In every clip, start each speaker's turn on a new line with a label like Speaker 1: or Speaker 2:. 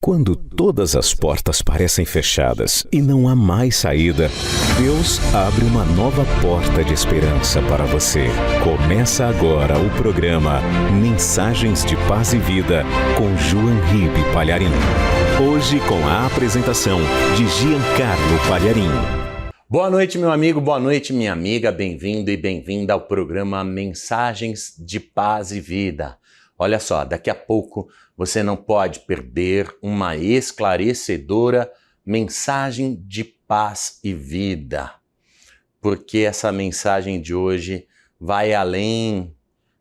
Speaker 1: Quando todas as portas parecem fechadas e não há mais saída, Deus abre uma nova porta de esperança para você. Começa agora o programa Mensagens de Paz e Vida com João Ribe Palharim. Hoje com a apresentação de Giancarlo Palharim.
Speaker 2: Boa noite, meu amigo, boa noite, minha amiga. Bem-vindo e bem-vinda ao programa Mensagens de Paz e Vida. Olha só, daqui a pouco você não pode perder uma esclarecedora mensagem de paz e vida, porque essa mensagem de hoje vai além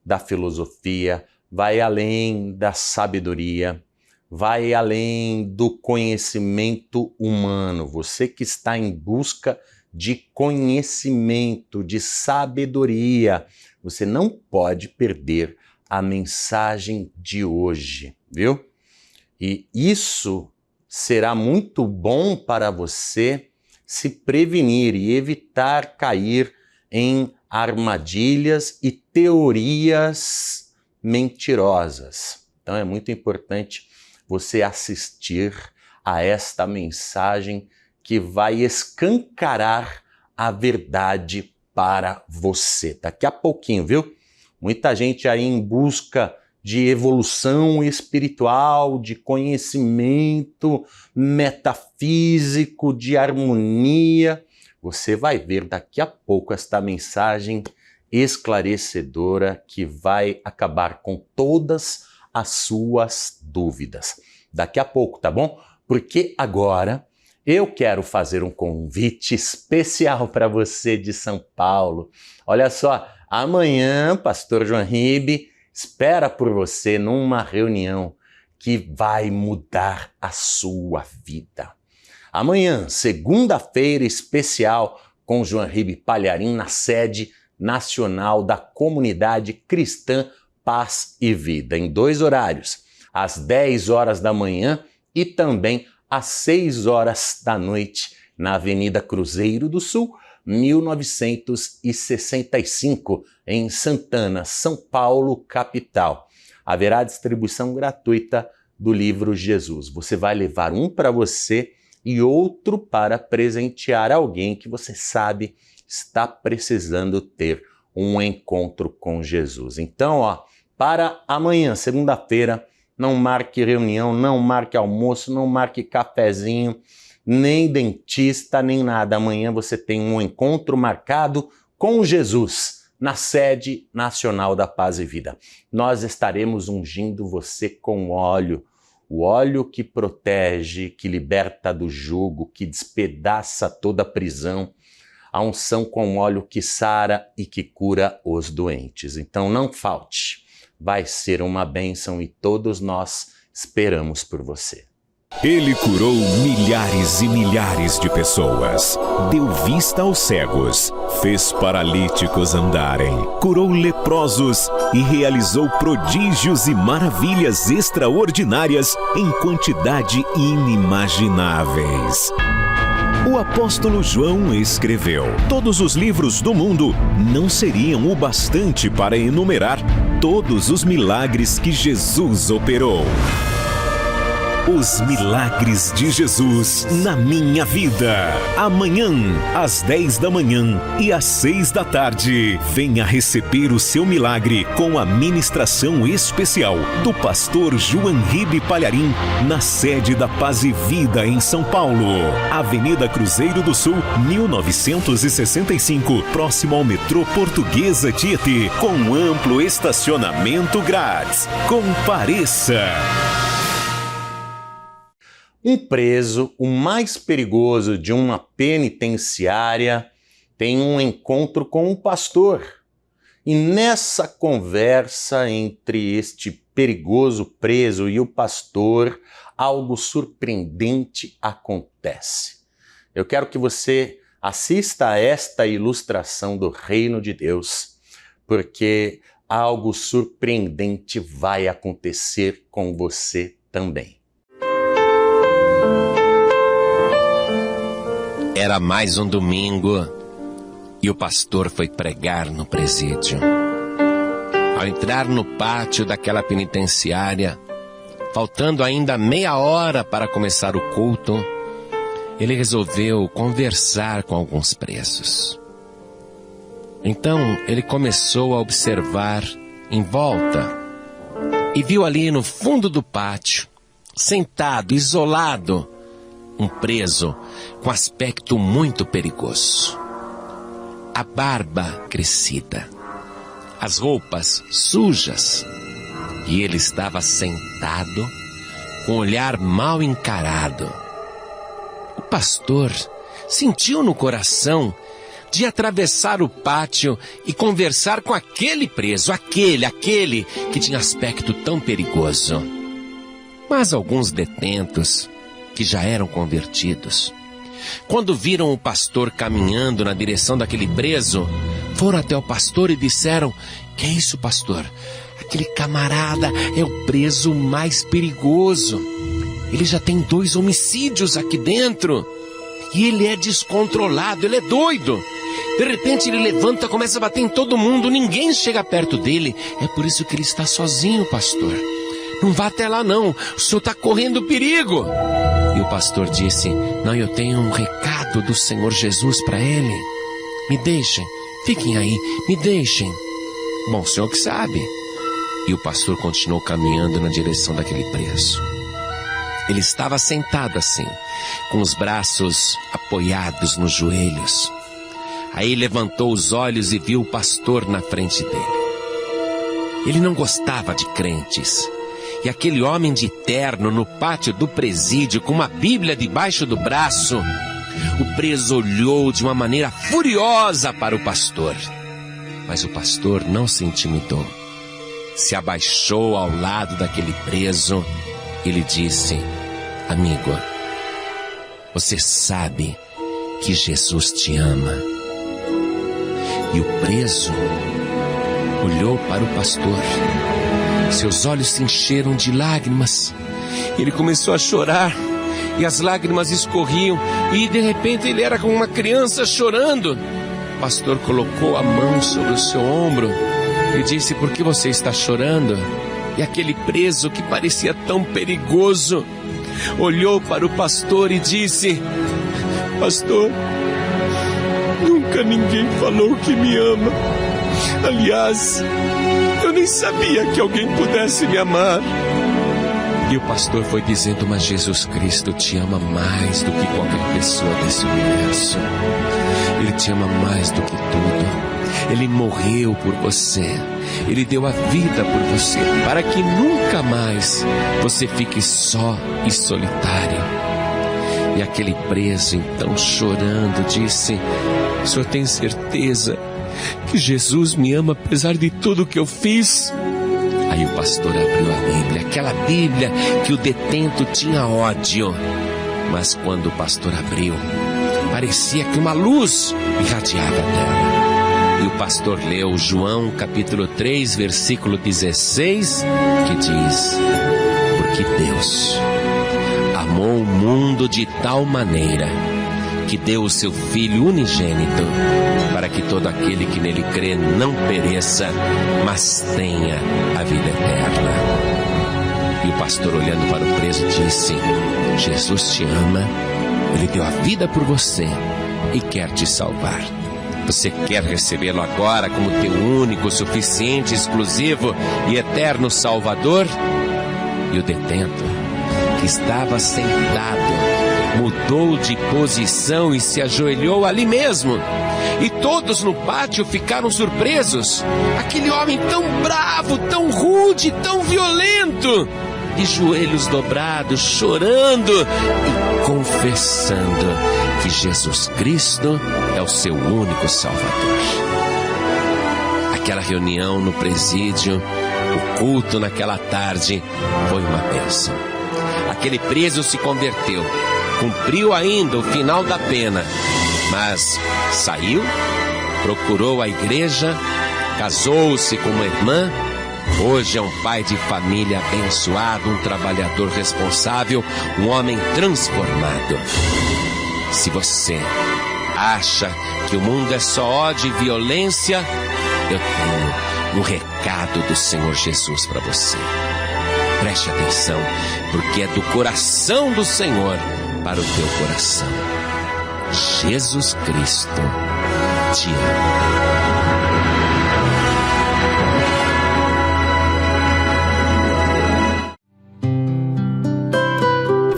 Speaker 2: da filosofia, vai além da sabedoria, vai além do conhecimento humano. Você que está em busca de conhecimento, de sabedoria, você não pode perder a mensagem de hoje, viu? E isso será muito bom para você se prevenir e evitar cair em armadilhas e teorias mentirosas. Então é muito importante você assistir a esta mensagem que vai escancarar a verdade para você. Daqui a pouquinho, viu? Muita gente aí em busca de evolução espiritual, de conhecimento metafísico, de harmonia. Você vai ver daqui a pouco esta mensagem esclarecedora que vai acabar com todas as suas dúvidas. Daqui a pouco, tá bom? Porque agora eu quero fazer um convite especial para você de São Paulo. Olha só, amanhã, Pastor João Ribe espera por você numa reunião que vai mudar a sua vida. Amanhã, segunda-feira especial com João Ribe Palharim na sede nacional da Comunidade Cristã Paz e Vida, em 2 horários, às 10 horas da manhã e também às 6 horas da noite, na Avenida Cruzeiro do Sul, 1965, em Santana, São Paulo, capital. Haverá distribuição gratuita do livro Jesus. Você vai levar um para você e outro para presentear alguém que você sabe está precisando ter um encontro com Jesus. Então, para amanhã, segunda-feira, não marque reunião, não marque almoço, não marque cafezinho, nem dentista, nem nada. Amanhã você tem um encontro marcado com Jesus na sede nacional da Paz e Vida. Nós estaremos ungindo você com óleo, o óleo que protege, que liberta do jugo, que despedaça toda a prisão, a unção com óleo que sara e que cura os doentes. Então não falte, vai ser uma bênção e todos nós esperamos por você.
Speaker 1: Ele curou milhares e milhares de pessoas, deu vista aos cegos, fez paralíticos andarem, curou leprosos e realizou prodígios e maravilhas extraordinárias em quantidade inimagináveis. O apóstolo João escreveu: todos os livros do mundo não seriam o bastante para enumerar todos os milagres que Jesus operou. Os milagres de Jesus na minha vida. Amanhã, às 10 da manhã e às 6 da tarde, venha receber o seu milagre com a ministração especial do pastor João Ribe Palharim, na sede da Paz e Vida em São Paulo. Avenida Cruzeiro do Sul, 1965, próximo ao metrô Portuguesa Tietê, com amplo estacionamento grátis. Compareça!
Speaker 2: Um preso, o mais perigoso de uma penitenciária, tem um encontro com um pastor. E nessa conversa entre este perigoso preso e o pastor, algo surpreendente acontece. Eu quero que você assista a esta ilustração do Reino de Deus, porque algo surpreendente vai acontecer com você também.
Speaker 3: Era mais um domingo e o pastor foi pregar no presídio. Ao entrar no pátio daquela penitenciária, faltando ainda meia hora para começar o culto, ele resolveu conversar com alguns presos. Então ele começou a observar em volta e viu ali no fundo do pátio, sentado, isolado, um preso com aspecto muito perigoso. A barba crescida, as roupas sujas, e ele estava sentado com o olhar mal encarado. O pastor sentiu no coração de atravessar o pátio e conversar com aquele preso, aquele que tinha aspecto tão perigoso. Mas alguns detentos, que já eram convertidos, quando viram o pastor caminhando na direção daquele preso, foram até o pastor e disseram: "Que é isso, pastor? Aquele camarada é o preso mais perigoso. Ele já tem 2 homicídios aqui dentro. E ele é descontrolado, ele é doido. De repente ele levanta, começa a bater em todo mundo, ninguém chega perto dele. É por isso que ele está sozinho, pastor. Não vá até lá não, o senhor está correndo perigo." E o pastor disse: "Não, eu tenho um recado do Senhor Jesus para ele. Me deixem, fiquem aí, me deixem." "Bom, o senhor que sabe." E o pastor continuou caminhando na direção daquele preso. Ele estava sentado assim, com os braços apoiados nos joelhos. Aí levantou os olhos e viu o pastor na frente dele. Ele não gostava de crentes. E aquele homem de terno no pátio do presídio, com uma Bíblia debaixo do braço, o preso olhou de uma maneira furiosa para o pastor. Mas o pastor não se intimidou. Se abaixou ao lado daquele preso. Ele disse: "Amigo, você sabe que Jesus te ama." E o preso olhou para o pastor. Seus olhos se encheram de lágrimas. Ele começou a chorar e as lágrimas escorriam. E de repente ele era como uma criança chorando. O pastor colocou a mão sobre o seu ombro e disse: "Por que você está chorando?" E aquele preso, que parecia tão perigoso, olhou para o pastor e disse: "Pastor, nunca ninguém falou que me ama. Aliás, eu nem sabia que alguém pudesse me amar." E o pastor foi dizendo: "Mas Jesus Cristo te ama mais do que qualquer pessoa desse universo. Ele te ama mais do que tudo. Ele morreu por você. Ele deu a vida por você, para que nunca mais você fique só e solitário." E aquele preso, então, chorando, disse: "O senhor tem certeza que Jesus me ama apesar de tudo que eu fiz?" Aí o pastor abriu a Bíblia, aquela Bíblia que o detento tinha ódio. Mas quando o pastor abriu, parecia que uma luz irradiava dela. E o pastor leu João capítulo 3, versículo 16, que diz: "Porque Deus amou o mundo de tal maneira que deu o seu Filho unigênito, para que todo aquele que nele crê não pereça, mas tenha a vida eterna." E o pastor, olhando para o preso, disse: "Jesus te ama, ele deu a vida por você e quer te salvar. Você quer recebê-lo agora como teu único, suficiente, exclusivo e eterno Salvador?" E o detento, que estava sentado, mudou de posição e se ajoelhou ali mesmo. E todos no pátio ficaram surpresos. Aquele homem tão bravo, tão rude, tão violento, de joelhos dobrados, chorando e confessando que Jesus Cristo é o seu único Salvador. Aquela reunião no presídio, o culto naquela tarde, foi uma bênção. Aquele preso se converteu, cumpriu ainda o final da pena, mas saiu, procurou a igreja, casou-se com uma irmã. Hoje é um pai de família abençoado, um trabalhador responsável, um homem transformado. Se você acha que o mundo é só ódio e violência, eu tenho um recado do Senhor Jesus para você. Preste atenção, porque é do coração do Senhor para o teu coração. Jesus Cristo te ama.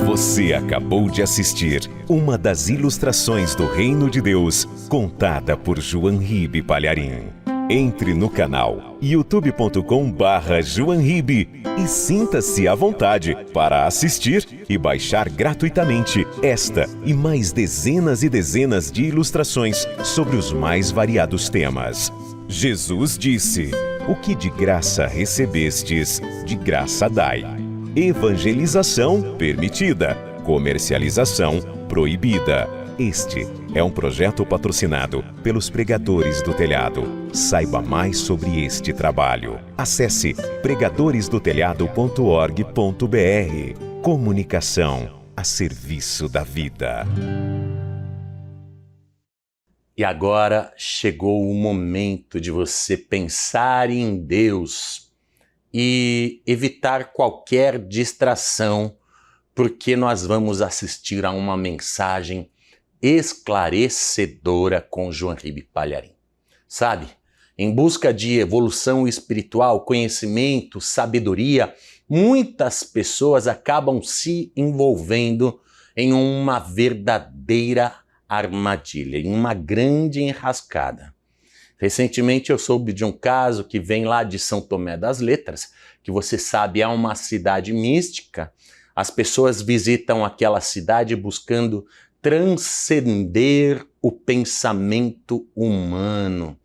Speaker 1: Você acabou de assistir uma das ilustrações do Reino de Deus, contada por João Ribe Palharim. Entre no canal youtube.com/JoãoRibe e sinta-se à vontade para assistir e baixar gratuitamente esta e mais dezenas e dezenas de ilustrações sobre os mais variados temas. Jesus disse: "O que de graça recebestes, de graça dai." Evangelização permitida, comercialização proibida. Este é um projeto patrocinado pelos Pregadores do Telhado. Saiba mais sobre este trabalho. Acesse pregadoresdotelhado.org.br. Comunicação a serviço da vida.
Speaker 2: E agora chegou o momento de você pensar em Deus e evitar qualquer distração, porque nós vamos assistir a uma mensagem esclarecedora com João Ribe Palharim. Sabe, em busca de evolução espiritual, conhecimento, sabedoria, muitas pessoas acabam se envolvendo em uma verdadeira armadilha, em uma grande enrascada. Recentemente eu soube de um caso que vem lá de São Tomé das Letras, que você sabe é uma cidade mística. As pessoas visitam aquela cidade buscando transcender o pensamento humano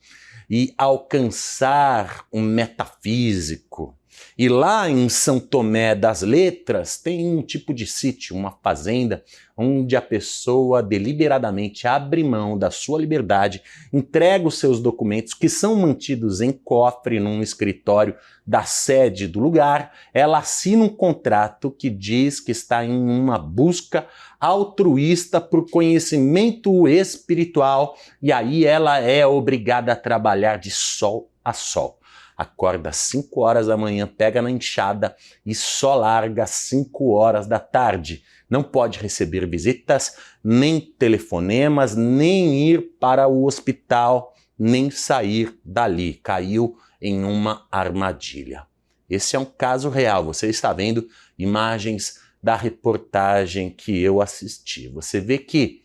Speaker 2: e alcançar o metafísico. E lá em São Tomé das Letras tem um tipo de sítio, uma fazenda, onde a pessoa deliberadamente abre mão da sua liberdade, entrega os seus documentos, que são mantidos em cofre num escritório da sede do lugar. Ela assina um contrato que diz que está em uma busca altruísta por conhecimento espiritual, e aí ela é obrigada a trabalhar de sol a sol. Acorda às 5 horas da manhã, pega na enxada e só larga às 5 horas da tarde. Não pode receber visitas, nem telefonemas, nem ir para o hospital, nem sair dali. Caiu em uma armadilha. Esse é um caso real. Você está vendo imagens da reportagem que eu assisti. Você vê que,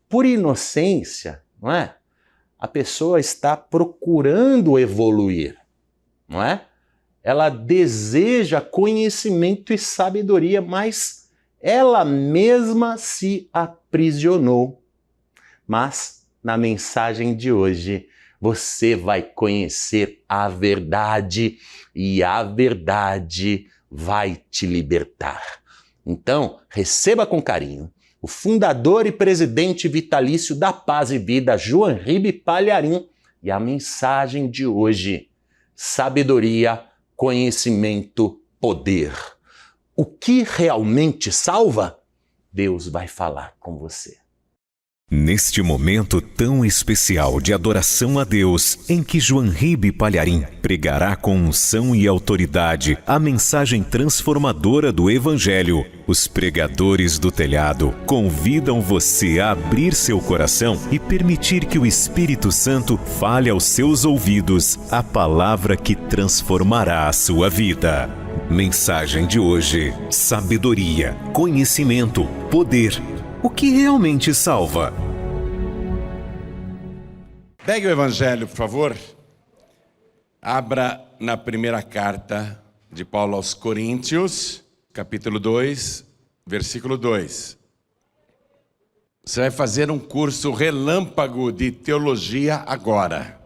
Speaker 2: por inocência, não é? A pessoa está procurando evoluir. Não é? Ela deseja conhecimento e sabedoria, mas ela mesma se aprisionou. Mas na mensagem de hoje você vai conhecer a verdade e a verdade vai te libertar. Então, receba com carinho o fundador e presidente vitalício da Paz e Vida, João Ribe Palharim, e a mensagem de hoje: sabedoria, conhecimento, poder. O que realmente salva? Deus vai falar com você.
Speaker 1: Neste momento tão especial de adoração a Deus, em que João Ribe Palharim pregará com unção e autoridade a mensagem transformadora do Evangelho, os Pregadores do Telhado convidam você a abrir seu coração e permitir que o Espírito Santo fale aos seus ouvidos a palavra que transformará a sua vida. Mensagem de hoje: sabedoria, conhecimento, poder. O que realmente salva?
Speaker 4: Pegue o Evangelho, por favor. Abra na primeira carta de Paulo aos Coríntios, capítulo 2, versículo 2. Você vai fazer um curso relâmpago de teologia agora.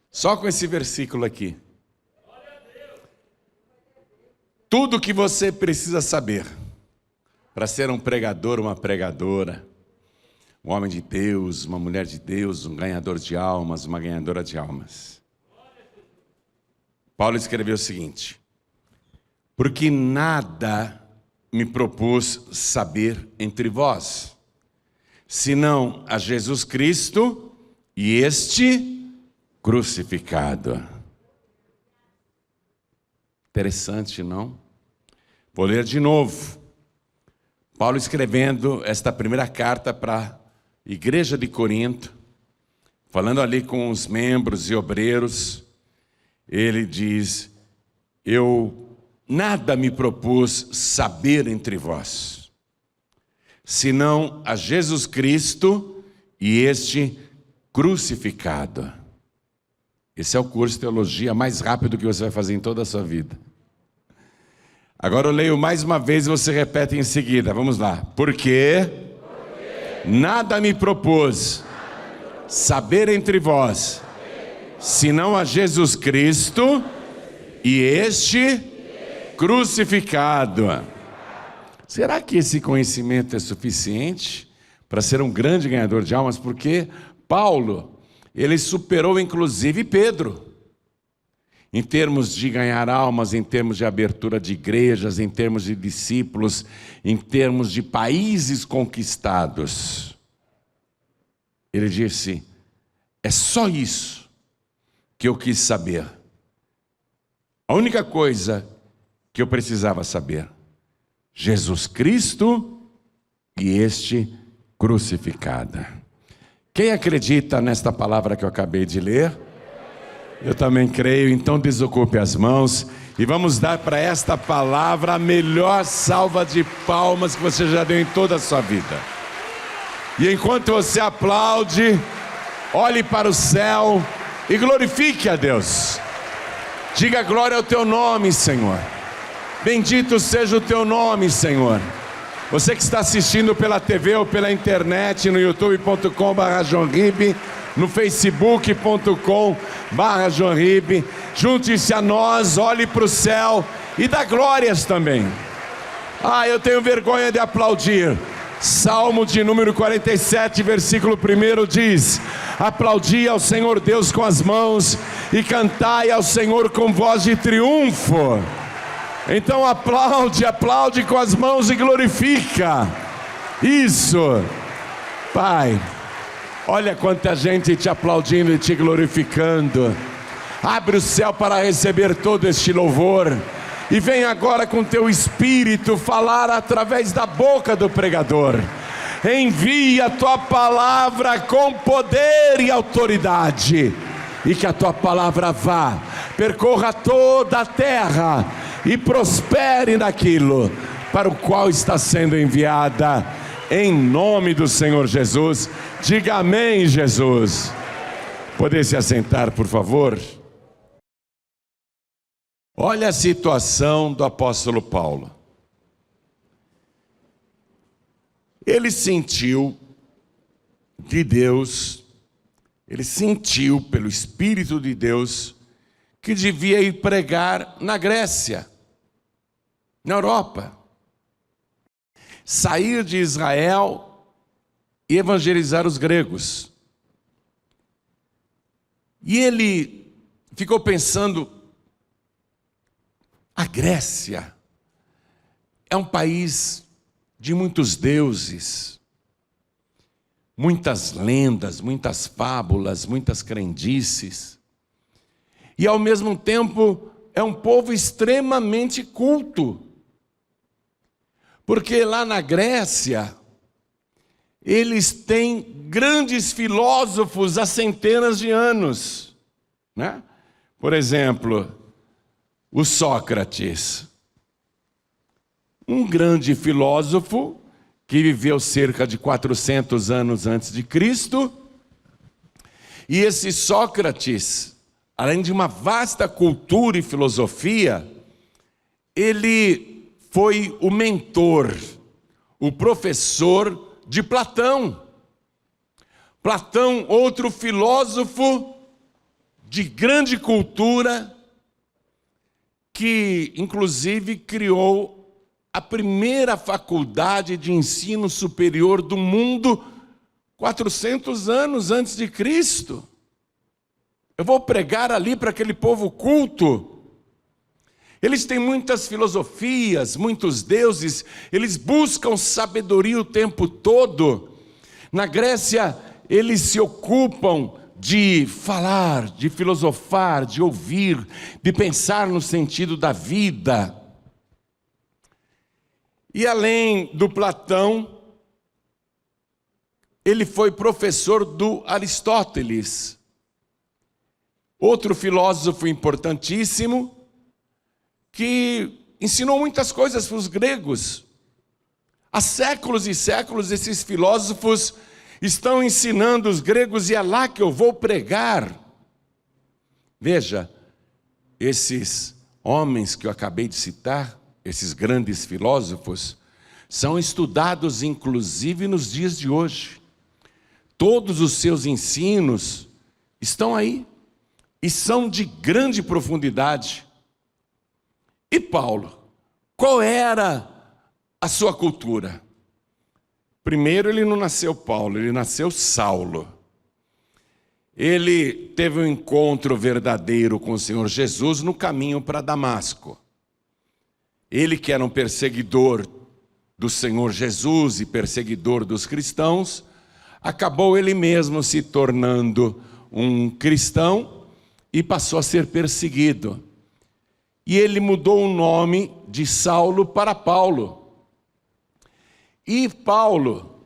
Speaker 4: Só com esse versículo aqui. Tudo que você precisa saber para ser um pregador, uma pregadora, um homem de Deus, uma mulher de Deus, um ganhador de almas, uma ganhadora de almas. Paulo escreveu o seguinte: porque nada me propus saber entre vós, senão a Jesus Cristo e este crucificado. Interessante, não? Vou ler de novo. Paulo escrevendo esta primeira carta para a igreja de Corinto, falando ali com os membros e obreiros, ele diz: eu nada me propus saber entre vós, senão a Jesus Cristo e este crucificado. Esse é o curso de teologia mais rápido que você vai fazer em toda a sua vida. Agora eu leio mais uma vez e você repete em seguida. Vamos lá. Porque nada me propus saber entre vós, senão a Jesus Cristo e este crucificado. Será que esse conhecimento é suficiente para ser um grande ganhador de almas? Porque Paulo, ele superou inclusive Pedro, em termos de ganhar almas, em termos de abertura de igrejas, em termos de discípulos, em termos de países conquistados. Ele disse: é só isso que eu quis saber. A única coisa que eu precisava saber: Jesus Cristo e este crucificado. Quem acredita nesta palavra que eu acabei de ler? Eu também creio. Então desocupe as mãos e vamos dar para esta palavra a melhor salva de palmas que você já deu em toda a sua vida. E enquanto você aplaude, olhe para o céu e glorifique a Deus. Diga glória ao teu nome, Senhor. Bendito seja o teu nome, Senhor. Você que está assistindo pela TV ou pela internet, no youtube.com/JoãoRibe, no facebook.com/JoãoRibe, junte-se a nós, olhe para o céu e dá glórias também. Eu tenho vergonha de aplaudir. Salmo de número 47, versículo 1 diz: aplaudi ao Senhor Deus com as mãos e cantai ao Senhor com voz de triunfo. Então aplaude com as mãos e glorifica. Isso. Pai, olha quanta gente te aplaudindo e te glorificando. Abre o céu para receber todo este louvor. E vem agora com teu Espírito falar através da boca do pregador. Envia a tua palavra com poder e autoridade. E que a tua palavra vá, percorra toda a terra e prospere naquilo para o qual está sendo enviada. Em nome do Senhor Jesus. Diga amém, Jesus. Poder se assentar, por favor. Olha a situação do apóstolo Paulo. Ele sentiu de Deus, ele sentiu pelo Espírito de Deus que devia ir pregar na Grécia, na Europa. Sair de Israel e evangelizar os gregos. E ele ficou pensando: a Grécia é um país de muitos deuses, muitas lendas, muitas fábulas, muitas crendices. E ao mesmo tempo é um povo extremamente culto. Porque lá na Grécia, eles têm grandes filósofos há centenas de anos, né? Por exemplo, o Sócrates, um grande filósofo que viveu cerca de 400 anos antes de Cristo. E esse Sócrates, além de uma vasta cultura e filosofia, ele foi o mentor, o professor de Platão. Platão, outro filósofo de grande cultura, que inclusive criou a primeira faculdade de ensino superior do mundo 400 anos antes de Cristo. Eu vou pregar ali para aquele povo culto. Eles têm muitas filosofias, muitos deuses, eles buscam sabedoria o tempo todo. Na Grécia, eles se ocupam de falar, de filosofar, de ouvir, de pensar no sentido da vida. E além do Platão, ele foi professor do Aristóteles, outro filósofo importantíssimo, que ensinou muitas coisas para os gregos. Há séculos e séculos esses filósofos estão ensinando os gregos, e é lá que eu vou pregar. Veja, esses homens que eu acabei de citar, esses grandes filósofos, são estudados inclusive nos dias de hoje. Todos os seus ensinos estão aí e são de grande profundidade. E Paulo, qual era a sua cultura? Primeiro, ele não nasceu Paulo, ele nasceu Saulo. Ele teve um encontro verdadeiro com o Senhor Jesus no caminho para Damasco. Ele, que era um perseguidor do Senhor Jesus e perseguidor dos cristãos, acabou ele mesmo se tornando um cristão e passou a ser perseguido. E ele mudou o nome de Saulo para Paulo. E Paulo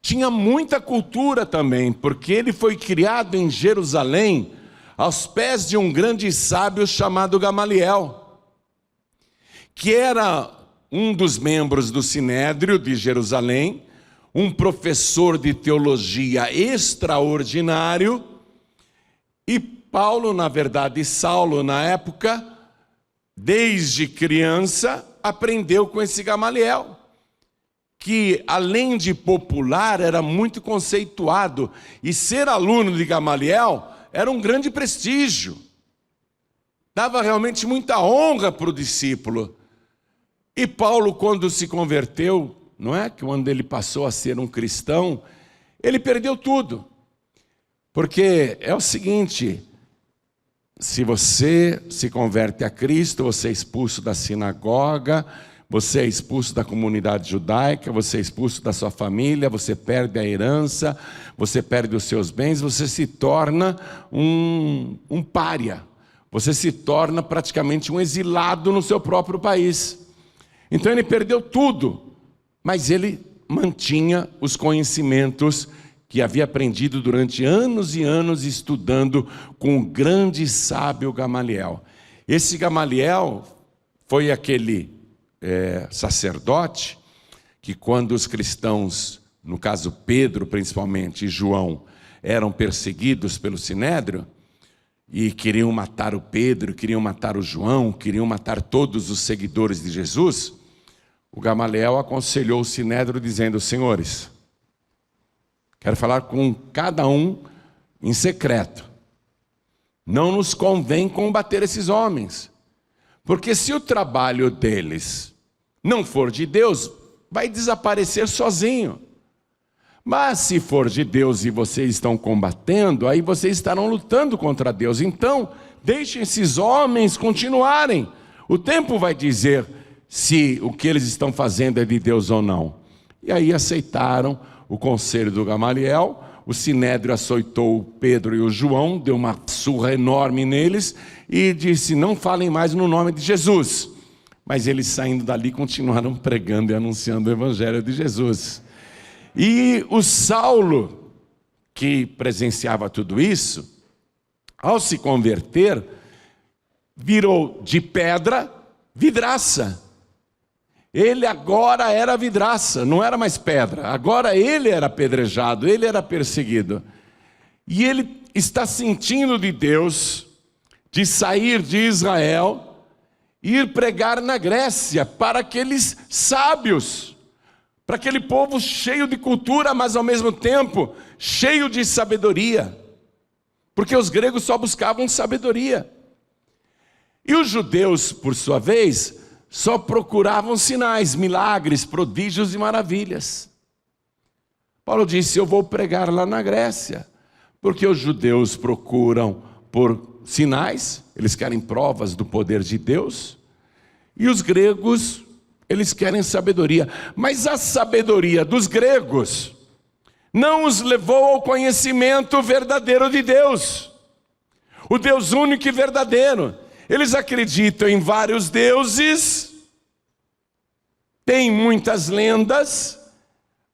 Speaker 4: tinha muita cultura também, porque ele foi criado em Jerusalém, aos pés de um grande sábio chamado Gamaliel, que era um dos membros do Sinédrio de Jerusalém, um professor de teologia extraordinário. E Paulo, na verdade, Saulo, na época, desde criança, aprendeu com esse Gamaliel, que além de popular, era muito conceituado, e ser aluno de Gamaliel era um grande prestígio, dava realmente muita honra para o discípulo. E Paulo, quando se converteu, não é? Quando ele passou a ser um cristão, ele perdeu tudo, porque é o seguinte: se você se converte a Cristo, você é expulso da sinagoga, você é expulso da comunidade judaica, você é expulso da sua família, você perde a herança, você perde os seus bens, você se torna um pária, você se torna praticamente um exilado no seu próprio país. Então ele perdeu tudo, mas ele mantinha os conhecimentos que havia aprendido durante anos e anos estudando com o grande sábio Gamaliel. Esse Gamaliel foi aquele sacerdote que, quando os cristãos, no caso Pedro principalmente e João, eram perseguidos pelo Sinédrio e queriam matar o Pedro, queriam matar o João, queriam matar todos os seguidores de Jesus, o Gamaliel aconselhou o Sinédrio dizendo: senhores, quero falar com cada um em secreto. Não nos convém combater esses homens, porque se o trabalho deles não for de Deus, vai desaparecer sozinho. Mas se for de Deus e vocês estão combatendo, aí vocês estarão lutando contra Deus. Então, deixem esses homens continuarem. O tempo vai dizer se o que eles estão fazendo é de Deus ou não. E aí aceitaram o conselho do Gamaliel. O Sinédrio açoitou o Pedro e o João, deu uma surra enorme neles e disse: não falem mais no nome de Jesus. Mas eles, saindo dali, continuaram pregando e anunciando o evangelho de Jesus. E o Saulo, que presenciava tudo isso, ao se converter, virou de pedra vidraça. Ele agora era vidraça, não era mais pedra. Agora ele era apedrejado, ele era perseguido. E ele está sentindo de Deus de sair de Israel e ir pregar na Grécia para aqueles sábios, para aquele povo cheio de cultura, mas ao mesmo tempo cheio de sabedoria, porque os gregos só buscavam sabedoria. E os judeus, por sua vez, só procuravam sinais, milagres, prodígios e maravilhas. Paulo disse: eu vou pregar lá na Grécia, porque os judeus procuram por sinais, eles querem provas do poder de Deus, e os gregos, eles querem sabedoria. Mas a sabedoria dos gregos não os levou ao conhecimento verdadeiro de Deus, o Deus único e verdadeiro. Eles acreditam em vários deuses, têm muitas lendas,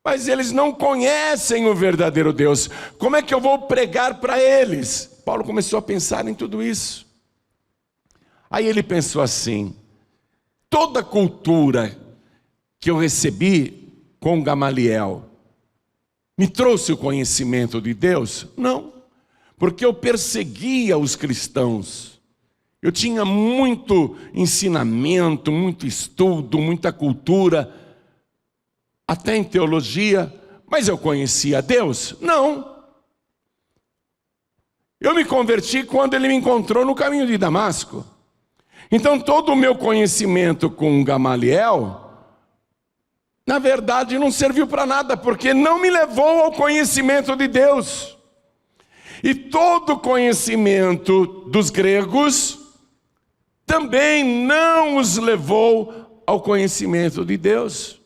Speaker 4: mas eles não conhecem o verdadeiro Deus. Como é que eu vou pregar para eles? Paulo começou a pensar em tudo isso. Aí ele pensou assim: toda a cultura que eu recebi com Gamaliel me trouxe o conhecimento de Deus? Não, porque eu perseguia os cristãos. Eu tinha muito ensinamento, muito estudo, muita cultura, até em teologia, mas eu conhecia Deus? Não. Eu me converti quando ele me encontrou no caminho de Damasco. Então todo o meu conhecimento com Gamaliel, na verdade não serviu para nada, porque não me levou ao conhecimento de Deus. E todo o conhecimento dos gregos também não os levou ao conhecimento de Deus.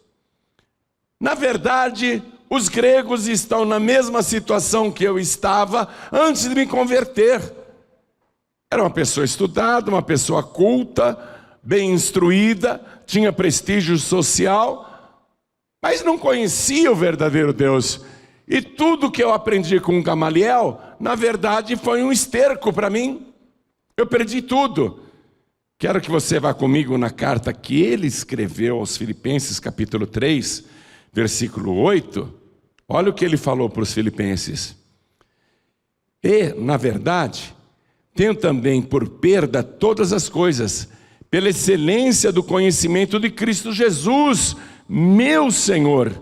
Speaker 4: Na verdade, os gregos estão na mesma situação que eu estava antes de me converter. Era uma pessoa estudada, uma pessoa culta, bem instruída, tinha prestígio social, mas não conhecia o verdadeiro Deus. E tudo que eu aprendi com Gamaliel, na verdade, foi um esterco para mim. Eu perdi tudo. Quero que você vá comigo na carta que ele escreveu aos Filipenses, capítulo 3, versículo 8. Olha o que ele falou para os filipenses. E, na verdade, tenho também por perda todas as coisas, pela excelência do conhecimento de Cristo Jesus, meu Senhor,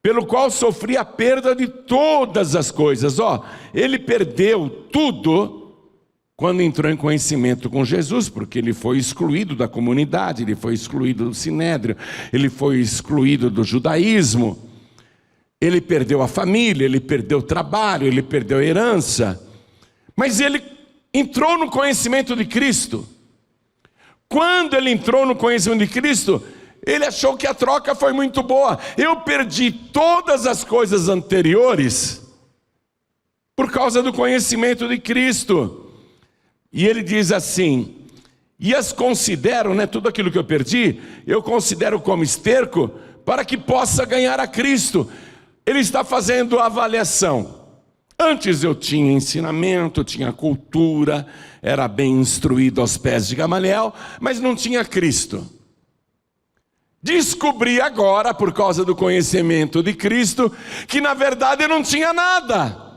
Speaker 4: pelo qual sofri a perda de todas as coisas. Ele perdeu tudo quando entrou em conhecimento com Jesus, porque ele foi excluído da comunidade, ele foi excluído do sinédrio, ele foi excluído do judaísmo, ele perdeu a família, ele perdeu o trabalho, ele perdeu a herança, mas ele entrou no conhecimento de Cristo. Quando ele entrou no conhecimento de Cristo, ele achou que a troca foi muito boa. Eu perdi todas as coisas anteriores por causa do conhecimento de Cristo. E ele diz assim: e as considero, tudo aquilo que eu perdi, eu considero como esterco para que possa ganhar a Cristo. Ele está fazendo avaliação. Antes eu tinha ensinamento, tinha cultura, era bem instruído aos pés de Gamaliel, mas não tinha Cristo. Descobri agora, por causa do conhecimento de Cristo, que na verdade eu não tinha nada.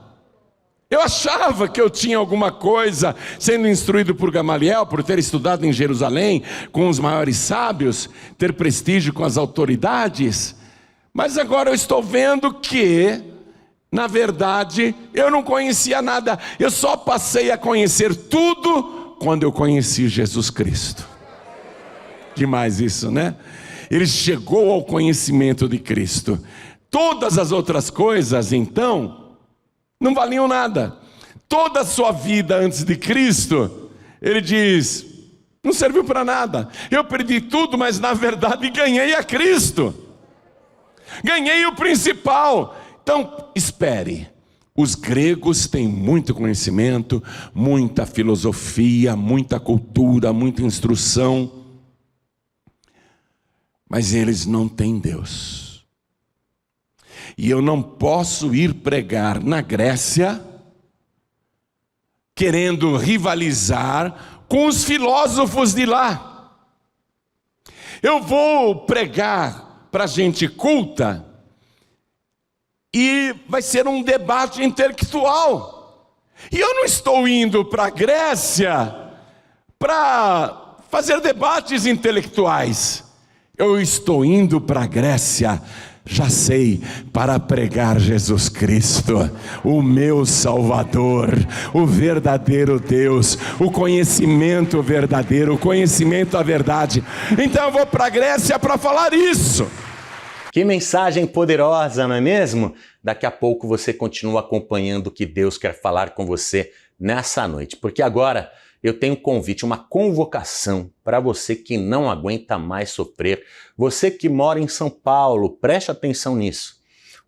Speaker 4: Eu achava que eu tinha alguma coisa, sendo instruído por Gamaliel, por ter estudado em Jerusalém, com os maiores sábios, ter prestígio com as autoridades. Mas agora eu estou vendo que, na verdade, eu não conhecia nada. Eu só passei a conhecer tudo quando eu conheci Jesus Cristo. Demais isso, né? Ele chegou ao conhecimento de Cristo. Todas as outras coisas, então, não valiam nada. Toda a sua vida antes de Cristo, ele diz, não serviu para nada. Eu perdi tudo, mas na verdade ganhei a Cristo. Ganhei o principal. Então, espere. Os gregos têm muito conhecimento, muita filosofia, muita cultura, muita instrução, mas eles não têm Deus. E eu não posso ir pregar na Grécia querendo rivalizar com os filósofos de lá. Eu vou pregar para gente culta e vai ser um debate intelectual. E eu não estou indo para a Grécia para fazer debates intelectuais. Eu estou indo para a Grécia, já sei, para pregar Jesus Cristo, o meu Salvador, o verdadeiro Deus, o conhecimento verdadeiro, o conhecimento da verdade. Então eu vou para a Grécia para falar isso.
Speaker 2: Que mensagem poderosa, não é mesmo? Daqui a pouco você continua acompanhando o que Deus quer falar com você nessa noite, porque agora eu tenho um convite, uma convocação para você que não aguenta mais sofrer, você que mora em São Paulo, preste atenção nisso.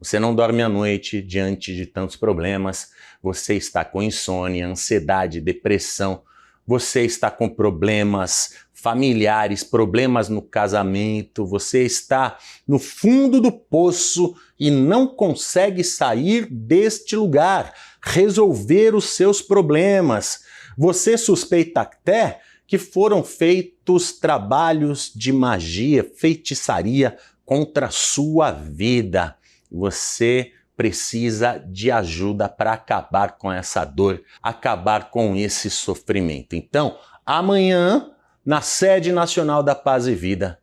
Speaker 2: Você não dorme à noite diante de tantos problemas, você está com insônia, ansiedade, depressão, você está com problemas familiares, problemas no casamento, você está no fundo do poço e não consegue sair deste lugar, resolver os seus problemas. Você suspeita até que foram feitos trabalhos de magia, feitiçaria contra a sua vida. Você precisa de ajuda para acabar com essa dor, acabar com esse sofrimento. Então, amanhã, na Sede Nacional da Paz e Vida,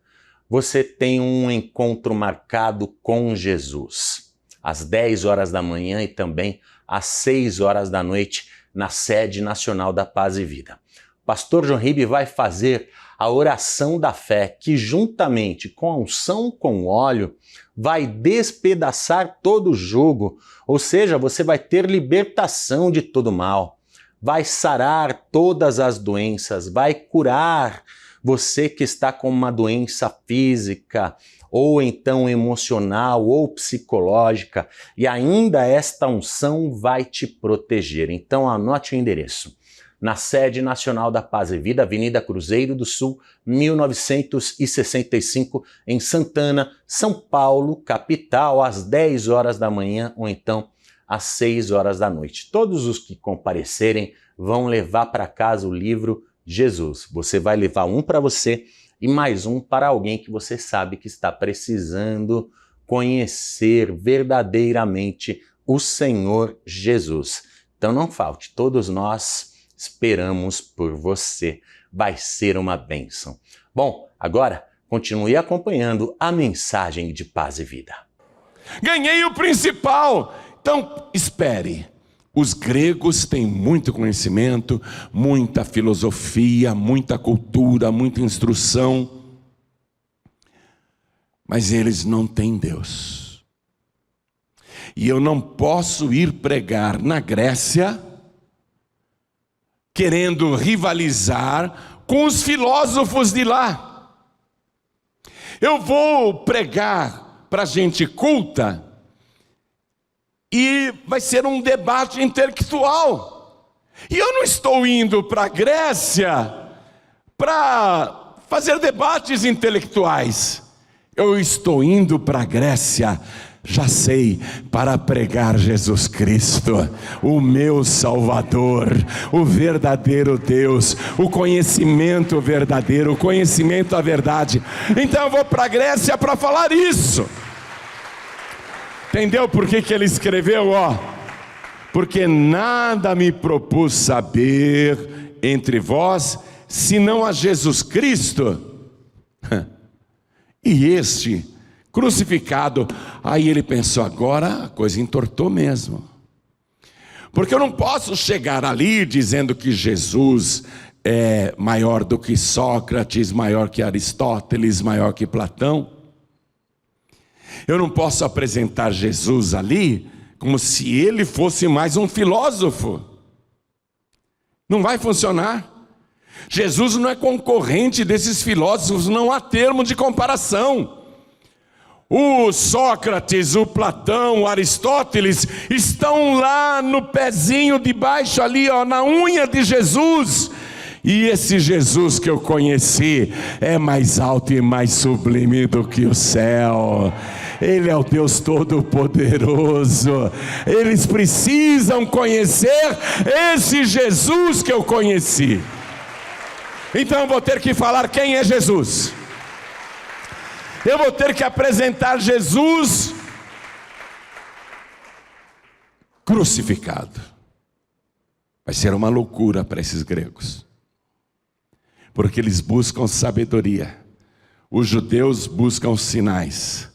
Speaker 2: você tem um encontro marcado com Jesus, às 10 horas da manhã e também às 6 horas da noite, na Sede Nacional da Paz e Vida. O pastor João Ribe vai fazer a oração da fé, que juntamente com a unção com óleo, vai despedaçar todo o jugo, ou seja, você vai ter libertação de todo mal, vai sarar todas as doenças, vai curar você que está com uma doença física, ou então emocional, ou psicológica, e ainda esta unção vai te proteger. Então anote o endereço. Na Sede Nacional da Paz e Vida, Avenida Cruzeiro do Sul, 1965, em Santana, São Paulo, capital, às 10 horas da manhã ou então às 6 horas da noite. Todos os que comparecerem vão levar para casa o livro Jesus. Você vai levar um para você e mais um para alguém que você sabe que está precisando conhecer verdadeiramente o Senhor Jesus. Então não falte, todos nós esperamos por você. Vai ser uma bênção. Bom, agora continue acompanhando a mensagem de paz e vida.
Speaker 4: Ganhei o principal. Então, espere. Os gregos têm muito conhecimento, muita filosofia, muita cultura, muita instrução. Mas eles não têm Deus. E eu não posso ir pregar na Grécia querendo rivalizar com os filósofos de lá. Eu vou pregar para gente culta e vai ser um debate intelectual. E eu não estou indo para a Grécia para fazer debates intelectuais. Eu estou indo para a Grécia, já sei, para pregar Jesus Cristo, o meu Salvador, o verdadeiro Deus, o conhecimento verdadeiro, o conhecimento da verdade. Então eu vou para a Grécia para falar isso. Entendeu por que ele escreveu? Porque nada me propus saber entre vós, senão a Jesus Cristo. E este crucificado. Aí ele pensou, agora a coisa entortou mesmo. Porque eu não posso chegar ali dizendo que Jesus é maior do que Sócrates, maior que Aristóteles, maior que Platão. Eu não posso apresentar Jesus ali como se ele fosse mais um filósofo. Não vai funcionar. Jesus não é concorrente desses filósofos, não há termo de comparação. O Sócrates, o Platão, o Aristóteles estão lá no pezinho de baixo ali, na unha de Jesus. E esse Jesus que eu conheci é mais alto e mais sublime do que o céu. Ele é o Deus Todo-Poderoso. Eles precisam conhecer esse Jesus que eu conheci. Então eu vou ter que falar quem é Jesus. Eu vou ter que apresentar Jesus crucificado. Vai ser uma loucura para esses gregos, porque eles buscam sabedoria. Os judeus buscam sinais,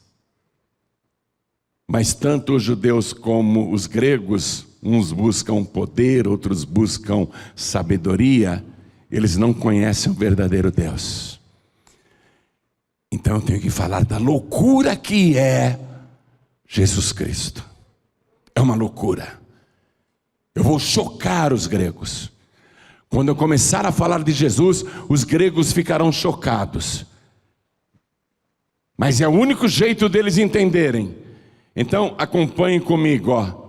Speaker 4: mas tanto os judeus como os gregos, uns buscam poder, outros buscam sabedoria. Eles não conhecem o verdadeiro Deus. Então eu tenho que falar da loucura que é Jesus Cristo. É uma loucura. Eu vou chocar os gregos. Quando eu começar a falar de Jesus, os gregos ficarão chocados. Mas é o único jeito deles entenderem Então, acompanhem comigo, ó.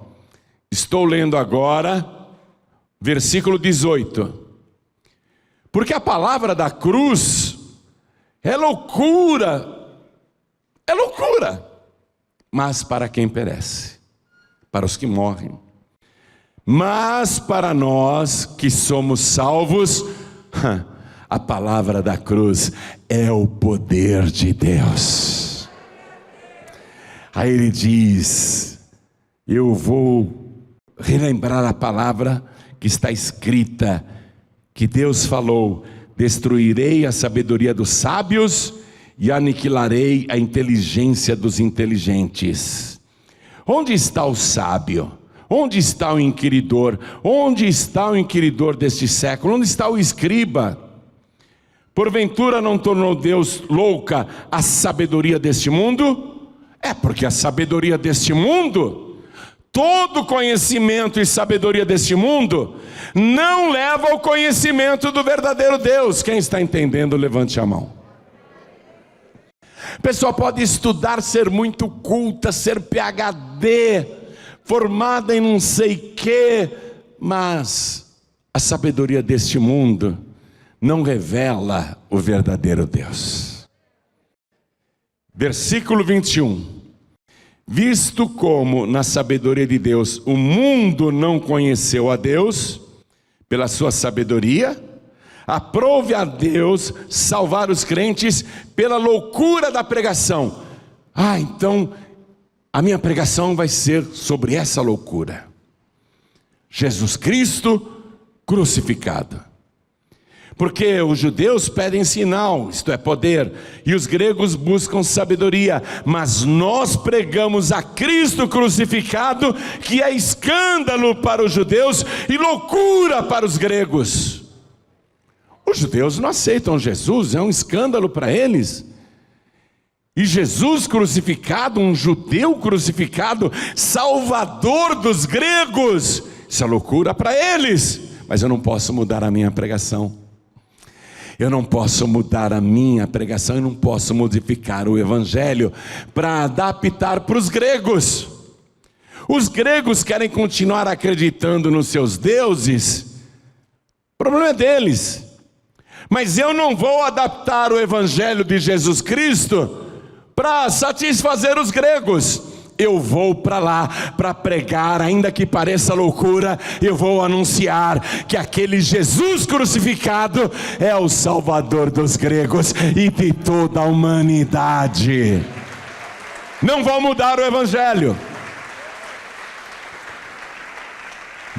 Speaker 4: Estou lendo agora, versículo 18. Porque a palavra da cruz é loucura, mas para quem perece, para os que morrem. Mas para nós que somos salvos, a palavra da cruz é o poder de Deus. Aí ele diz, eu vou relembrar a palavra que está escrita, que Deus falou, destruirei a sabedoria dos sábios e aniquilarei a inteligência dos inteligentes. Onde está o sábio? Onde está o inquiridor? Onde está o inquiridor deste século? Onde está o escriba? Porventura não tornou Deus louca a sabedoria deste mundo? É porque a sabedoria deste mundo, todo conhecimento e sabedoria deste mundo, não leva ao conhecimento do verdadeiro Deus. Quem está entendendo, levante a mão. A pessoa pode estudar, ser muito culta, ser PhD, formada em não sei quê, mas a sabedoria deste mundo não revela o verdadeiro Deus. Versículo 21. Visto como na sabedoria de Deus o mundo não conheceu a Deus, pela sua sabedoria, aprove a Deus salvar os crentes pela loucura da pregação. Então a minha pregação vai ser sobre essa loucura. Jesus Cristo crucificado. Porque os judeus pedem sinal, isto é poder, e os gregos buscam sabedoria, mas nós pregamos a Cristo crucificado, que é escândalo para os judeus e loucura para os gregos. Os judeus não aceitam Jesus, é um escândalo para eles. E Jesus crucificado, um judeu crucificado, salvador dos gregos, isso é loucura para eles. Mas eu não posso mudar a minha pregação. Eu não posso mudar a minha pregação, eu não posso modificar o evangelho para adaptar para os gregos. Os gregos querem continuar acreditando nos seus deuses, o problema é deles. Mas eu não vou adaptar o evangelho de Jesus Cristo para satisfazer os gregos. Eu vou para lá para pregar, ainda que pareça loucura, eu vou anunciar que aquele Jesus crucificado é o Salvador dos gregos e de toda a humanidade. Não vou mudar o evangelho.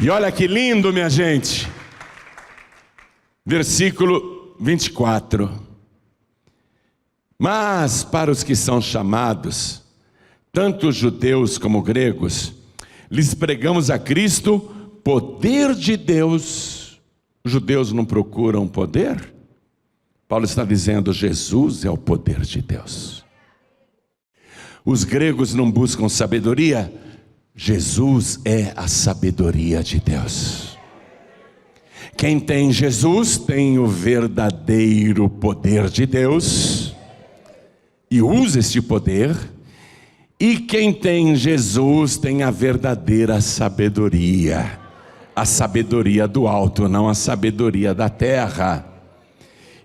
Speaker 4: E olha que lindo, minha gente. Versículo 24. Mas para os que são chamados, tanto judeus como gregos, lhes pregamos a Cristo, poder de Deus. Os judeus não procuram poder? Paulo está dizendo, Jesus é o poder de Deus. Os gregos não buscam sabedoria? Jesus é a sabedoria de Deus. Quem tem Jesus tem o verdadeiro poder de Deus e usa este poder. E quem tem Jesus tem a verdadeira sabedoria, a sabedoria do alto, não a sabedoria da terra.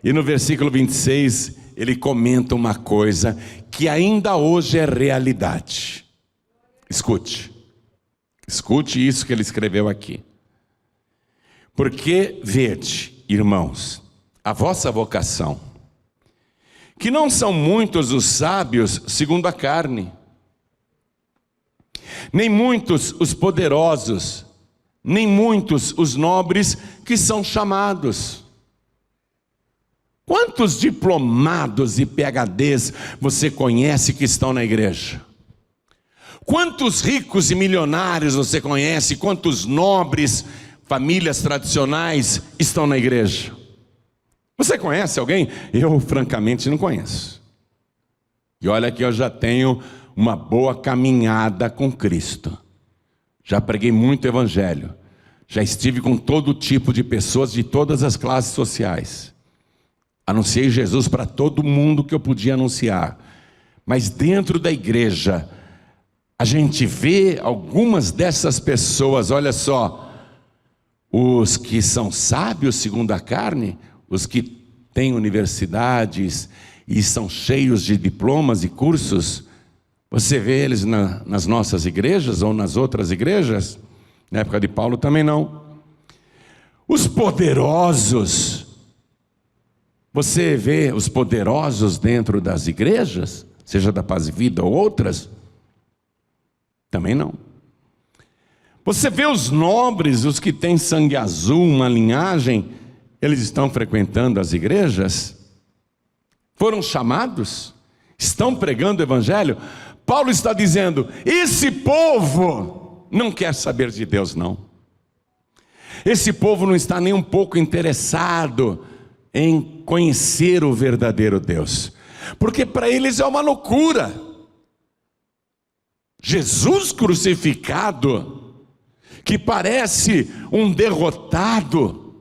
Speaker 4: E no versículo 26, ele comenta uma coisa que ainda hoje é realidade. Escute isso que ele escreveu aqui. Porque vede, irmãos, a vossa vocação, que não são muitos os sábios segundo a carne, nem muitos os poderosos, nem muitos os nobres que são chamados. Quantos diplomados e PhDs você conhece que estão na igreja? Quantos ricos e milionários você conhece? Quantos nobres, famílias tradicionais estão na igreja? Você conhece alguém? Eu francamente não conheço. E olha que eu já tenho uma boa caminhada com Cristo. Já preguei muito evangelho. Já estive com todo tipo de pessoas de todas as classes sociais. Anunciei Jesus para todo mundo que eu podia anunciar. Mas dentro da igreja, a gente vê algumas dessas pessoas, olha só, os que são sábios segundo a carne, os que têm universidades e são cheios de diplomas e cursos, você vê eles nas nossas igrejas ou nas outras igrejas? Na época de Paulo também não. Os poderosos, você vê os poderosos dentro das igrejas, seja da Paz e Vida ou outras? Também não. Você vê os nobres, os que têm sangue azul, uma linhagem, eles estão frequentando as igrejas? Foram chamados? Estão pregando o evangelho? Paulo está dizendo, esse povo não quer saber de Deus, não. Esse povo não está nem um pouco interessado em conhecer o verdadeiro Deus, porque para eles é uma loucura. Jesus crucificado, que parece um derrotado,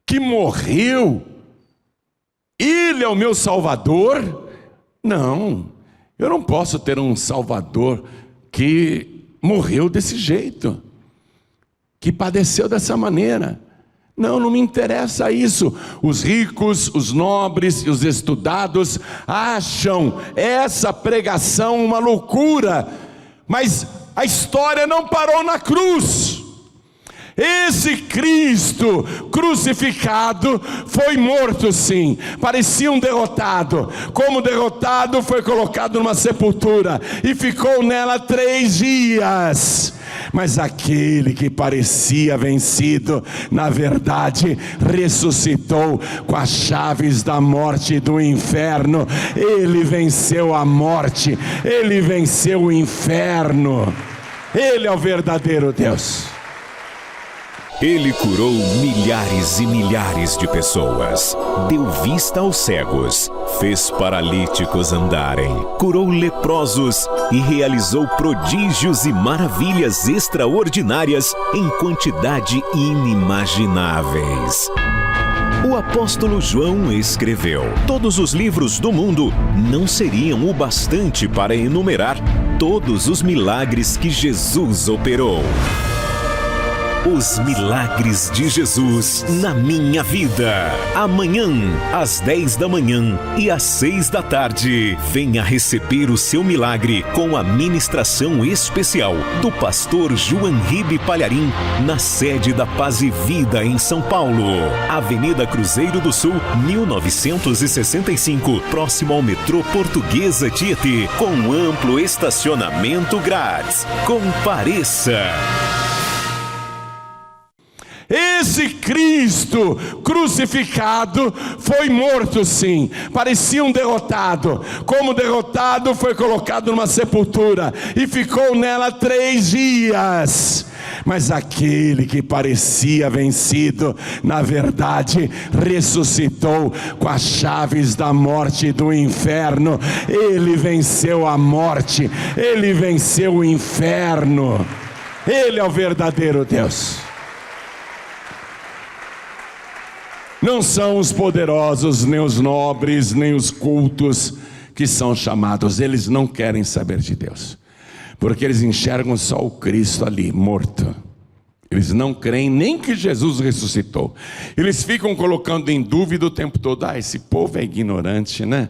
Speaker 4: que morreu, ele é o meu Salvador? Não, eu não posso ter um Salvador que morreu desse jeito, que padeceu dessa maneira. Não me interessa isso. Os ricos, os nobres e os estudados acham essa pregação uma loucura, mas a história não parou na cruz. Esse Cristo crucificado foi morto, sim, parecia um derrotado. Como derrotado, foi colocado numa sepultura e ficou nela 3 dias. Mas aquele que parecia vencido, na verdade, ressuscitou com as chaves da morte e do inferno. Ele venceu a morte, ele venceu o inferno. Ele é o verdadeiro Deus.
Speaker 1: Ele curou milhares e milhares de pessoas, deu vista aos cegos, fez paralíticos andarem, curou leprosos e realizou prodígios e maravilhas extraordinárias em quantidade inimagináveis. O apóstolo João escreveu: todos os livros do mundo não seriam o bastante para enumerar todos os milagres que Jesus operou. Os milagres de Jesus na minha vida. Amanhã, às 10 da manhã e às 6 da tarde, venha receber o seu milagre com a ministração especial do pastor João Ribe Palharim, na sede da Paz e Vida em São Paulo. Avenida Cruzeiro do Sul, 1965, próximo ao metrô Portuguesa Tietê, com amplo estacionamento grátis. Compareça!
Speaker 4: Esse Cristo crucificado foi morto, sim, parecia um derrotado. Como derrotado, foi colocado numa sepultura e ficou nela 3 dias. Mas aquele que parecia vencido, na verdade, ressuscitou com as chaves da morte e do inferno. Ele venceu a morte, ele venceu o inferno. Ele é o verdadeiro Deus. Não são os poderosos, nem os nobres, nem os cultos que são chamados. Eles não querem saber de Deus, porque eles enxergam só o Cristo ali, morto. Eles não creem nem que Jesus ressuscitou. Eles ficam colocando em dúvida o tempo todo. Esse povo é ignorante, né?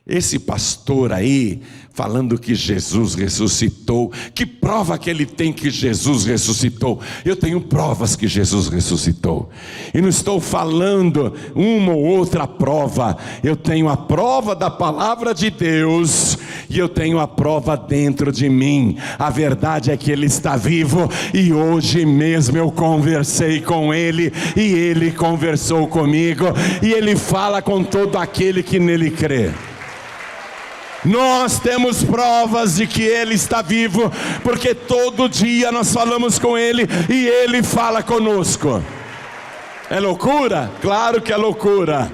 Speaker 4: Esse pastor aí, falando que Jesus ressuscitou, que prova que ele tem que Jesus ressuscitou? Eu tenho provas que Jesus ressuscitou, e não estou falando uma ou outra prova. Eu tenho a prova da palavra de Deus, e eu tenho a prova dentro de mim. A verdade é que ele está vivo, e hoje mesmo eu conversei com ele, e ele conversou comigo, e ele fala com todo aquele que nele crê. Nós temos provas de que Ele está vivo, porque todo dia nós falamos com Ele e Ele fala conosco. É loucura? Claro que é loucura.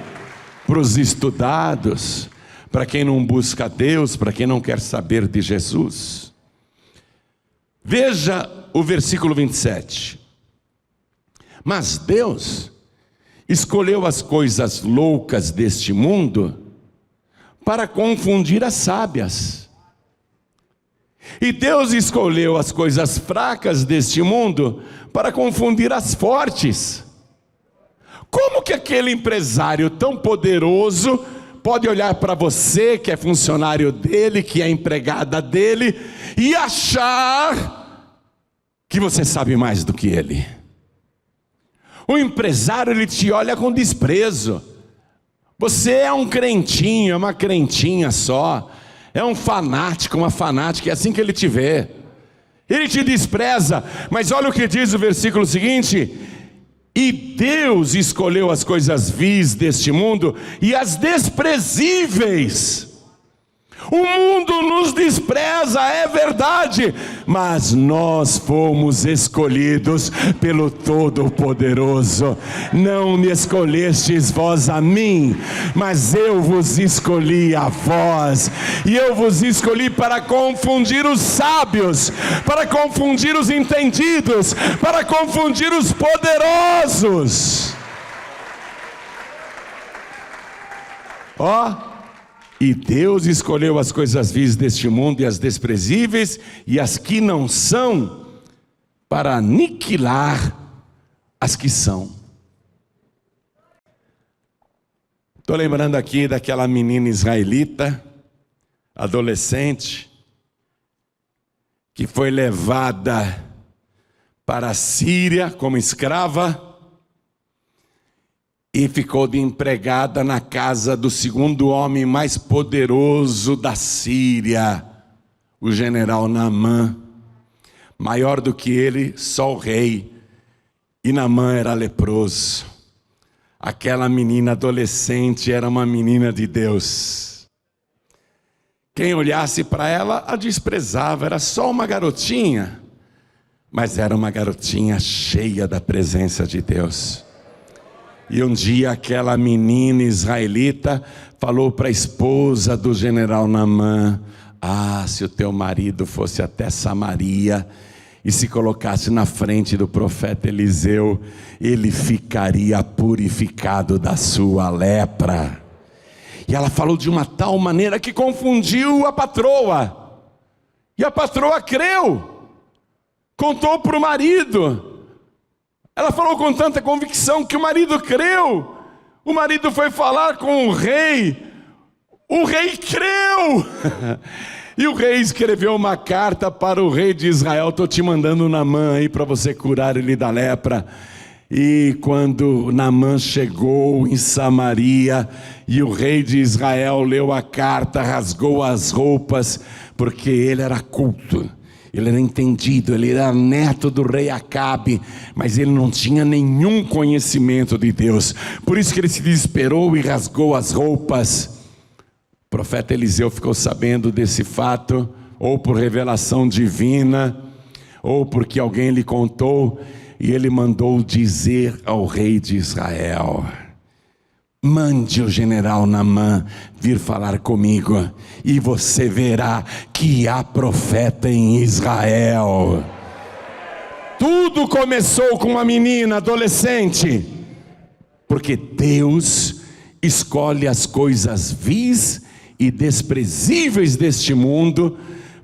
Speaker 4: Para os estudados, para quem não busca Deus, para quem não quer saber de Jesus. Veja o versículo 27. Mas Deus escolheu as coisas loucas deste mundo para confundir as sábias. E Deus escolheu as coisas fracas deste mundo para confundir as fortes. Como que aquele empresário tão poderoso pode olhar para você, que é funcionário dele, que é empregada dele, e achar que você sabe mais do que ele? O empresário, ele te olha com desprezo. Você é um crentinho, é uma crentinha só. É um fanático, uma fanática, é assim que ele te vê. Ele te despreza, mas olha o que diz o versículo seguinte: e Deus escolheu as coisas vis deste mundo e as desprezíveis. O mundo nos despreza, é verdade, mas nós fomos escolhidos pelo Todo-Poderoso. Não me escolhestes vós a mim, mas eu vos escolhi a vós. E eu vos escolhi para confundir os sábios, para confundir os entendidos, para confundir os poderosos. E Deus escolheu as coisas vis deste mundo e as desprezíveis e as que não são, para aniquilar as que são. Estou lembrando aqui daquela menina israelita, adolescente, que foi levada para a Síria como escrava, e ficou de empregada na casa do segundo homem mais poderoso da Síria, o general Naamã. Maior do que ele, só o rei. E Naamã era leproso. Aquela menina adolescente era uma menina de Deus. Quem olhasse para ela, a desprezava. Era só uma garotinha. Mas era uma garotinha cheia da presença de Deus. E um dia aquela menina israelita falou para a esposa do general Naamã: se o teu marido fosse até Samaria e se colocasse na frente do profeta Eliseu, ele ficaria purificado da sua lepra. E ela falou de uma tal maneira que confundiu a patroa. E a patroa creu, contou para o marido. Ela falou com tanta convicção que o marido creu. O marido foi falar com o rei creu. E o rei escreveu uma carta para o rei de Israel: estou te mandando Naamã aí para você curar ele da lepra. E quando Naamã chegou em Samaria e o rei de Israel leu a carta, rasgou as roupas, porque ele era culto. Ele era entendido, ele era neto do rei Acabe, mas ele não tinha nenhum conhecimento de Deus. Por isso que ele se desesperou e rasgou as roupas. O profeta Eliseu ficou sabendo desse fato, ou por revelação divina, ou porque alguém lhe contou, e ele mandou dizer ao rei de Israel: mande o general Naamã vir falar comigo, e você verá que há profeta em Israel. Tudo começou com uma menina adolescente, porque Deus escolhe as coisas vis e desprezíveis deste mundo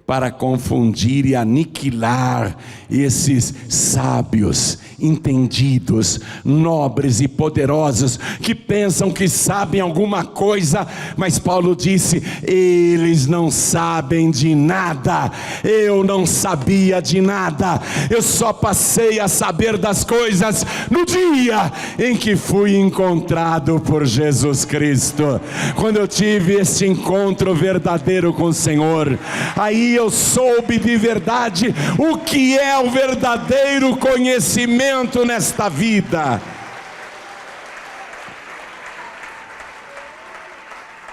Speaker 4: para confundir e aniquilar esses sábios, entendidos, nobres e poderosos, que pensam que sabem alguma coisa, mas Paulo disse: eles não sabem de nada. Eu não sabia de nada, eu só passei a saber das coisas no dia em que fui encontrado por Jesus Cristo. Quando eu tive este encontro verdadeiro com o Senhor, aí eu soube de verdade o que é o verdadeiro conhecimento nesta vida.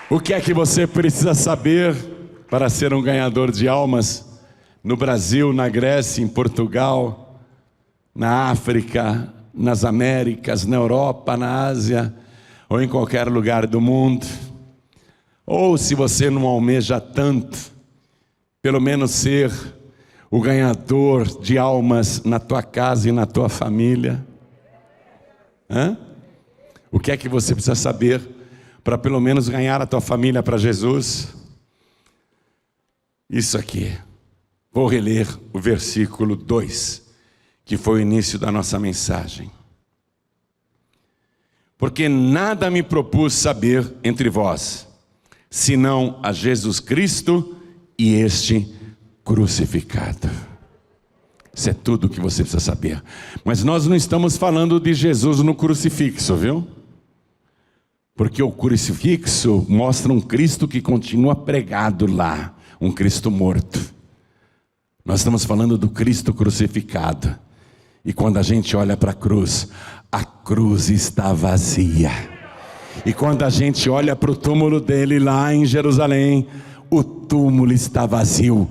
Speaker 4: O que é que você precisa saber para ser um ganhador de almas? No Brasil, na Grécia, em Portugal, na África, nas Américas, na Europa, na Ásia, ou em qualquer lugar do mundo. Ou se você não almeja tanto, pelo menos ser o ganhador de almas na tua casa e na tua família. O que é que você precisa saber para pelo menos ganhar a tua família para Jesus? Isso aqui: Vou reler o versículo 2, que foi o início da nossa mensagem. Porque nada me propus saber entre vós, senão a Jesus Cristo e este crucificado. Isso é tudo o que você precisa saber. Mas nós não estamos falando de Jesus no crucifixo, viu? Porque o crucifixo mostra um Cristo que continua pregado lá, um Cristo morto. Nós estamos falando do Cristo crucificado. E quando a gente olha para a cruz está vazia. E quando a gente olha para o túmulo dele lá em Jerusalém, o túmulo está vazio.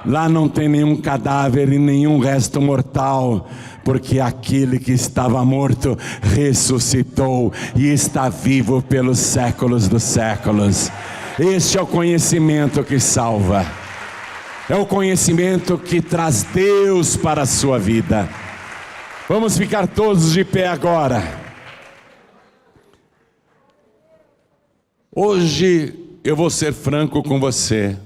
Speaker 4: Lá não tem nenhum cadáver e nenhum resto mortal, porque aquele que estava morto ressuscitou e está vivo pelos séculos dos séculos. Este é o conhecimento que salva. É o conhecimento que traz Deus para a sua vida. Vamos ficar todos de pé agora. Hoje eu vou ser franco com você.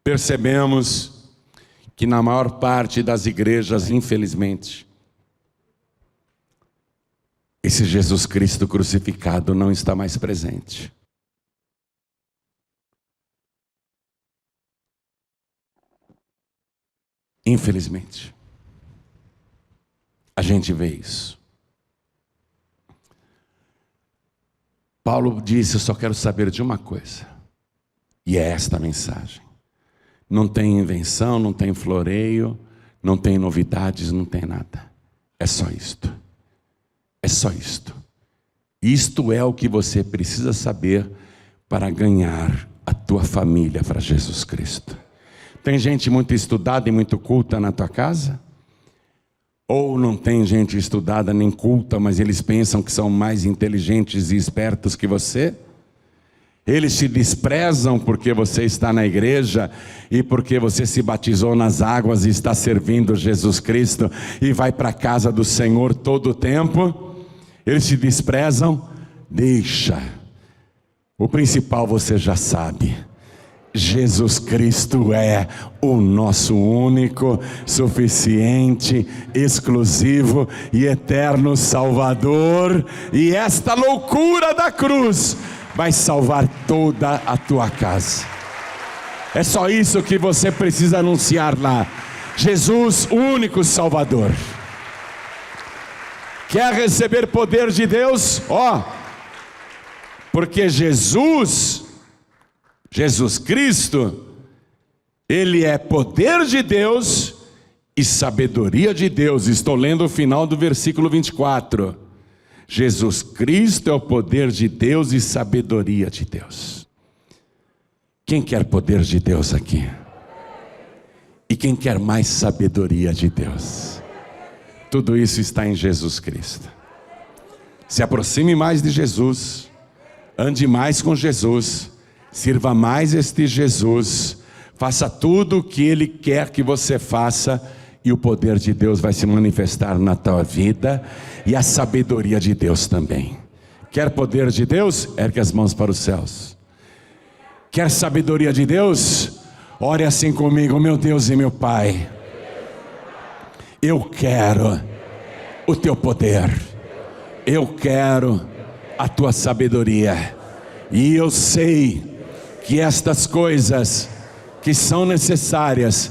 Speaker 4: Percebemos que na maior parte das igrejas, infelizmente, esse Jesus Cristo crucificado não está mais presente. Infelizmente, a gente vê isso. Paulo disse: eu só quero saber de uma coisa, e é esta mensagem. Não tem invenção, não tem floreio, não tem novidades, não tem nada. É só isto. É só isto. Isto é o que você precisa saber para ganhar a tua família para Jesus Cristo. Tem gente muito estudada e muito culta na tua casa? Ou não tem gente estudada nem culta, mas eles pensam que são mais inteligentes e espertos que você? Eles te desprezam porque você está na igreja e porque você se batizou nas águas e está servindo Jesus Cristo e vai para a casa do Senhor todo o tempo. Eles te desprezam? Deixa. O principal você já sabe. Jesus Cristo é o nosso único, suficiente, exclusivo e eterno Salvador. E esta loucura da cruz vai salvar toda a tua casa. É só isso que você precisa anunciar lá. Jesus, único Salvador. Quer receber poder de Deus? Porque Jesus Cristo, Ele é poder de Deus e sabedoria de Deus. Estou lendo o final do versículo 24. Jesus Cristo é o poder de Deus e sabedoria de Deus. Quem quer poder de Deus aqui? E quem quer mais sabedoria de Deus? Tudo isso está em Jesus Cristo. Se aproxime mais de Jesus, ande mais com Jesus, sirva mais este Jesus, faça tudo o que Ele quer que você faça, e o poder de Deus vai se manifestar na tua vida, e a sabedoria de Deus também. Quer poder de Deus? Ergue as mãos para os céus. Quer sabedoria de Deus? Ore assim comigo: meu Deus e meu Pai, eu quero o teu poder, eu quero a tua sabedoria, e eu sei que estas coisas que são necessárias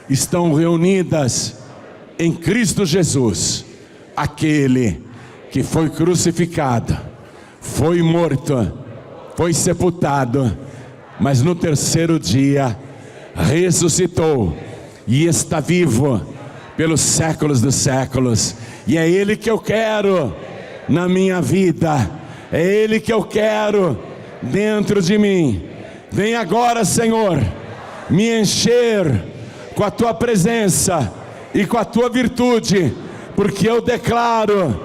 Speaker 4: estão reunidas em Cristo Jesus, aquele que foi crucificado, foi morto, foi sepultado, mas no terceiro dia ressuscitou e está vivo pelos séculos dos séculos. E é Ele que eu quero na minha vida, é Ele que eu quero dentro de mim. Vem agora, Senhor, me encher com a tua presença e com a tua virtude, porque eu declaro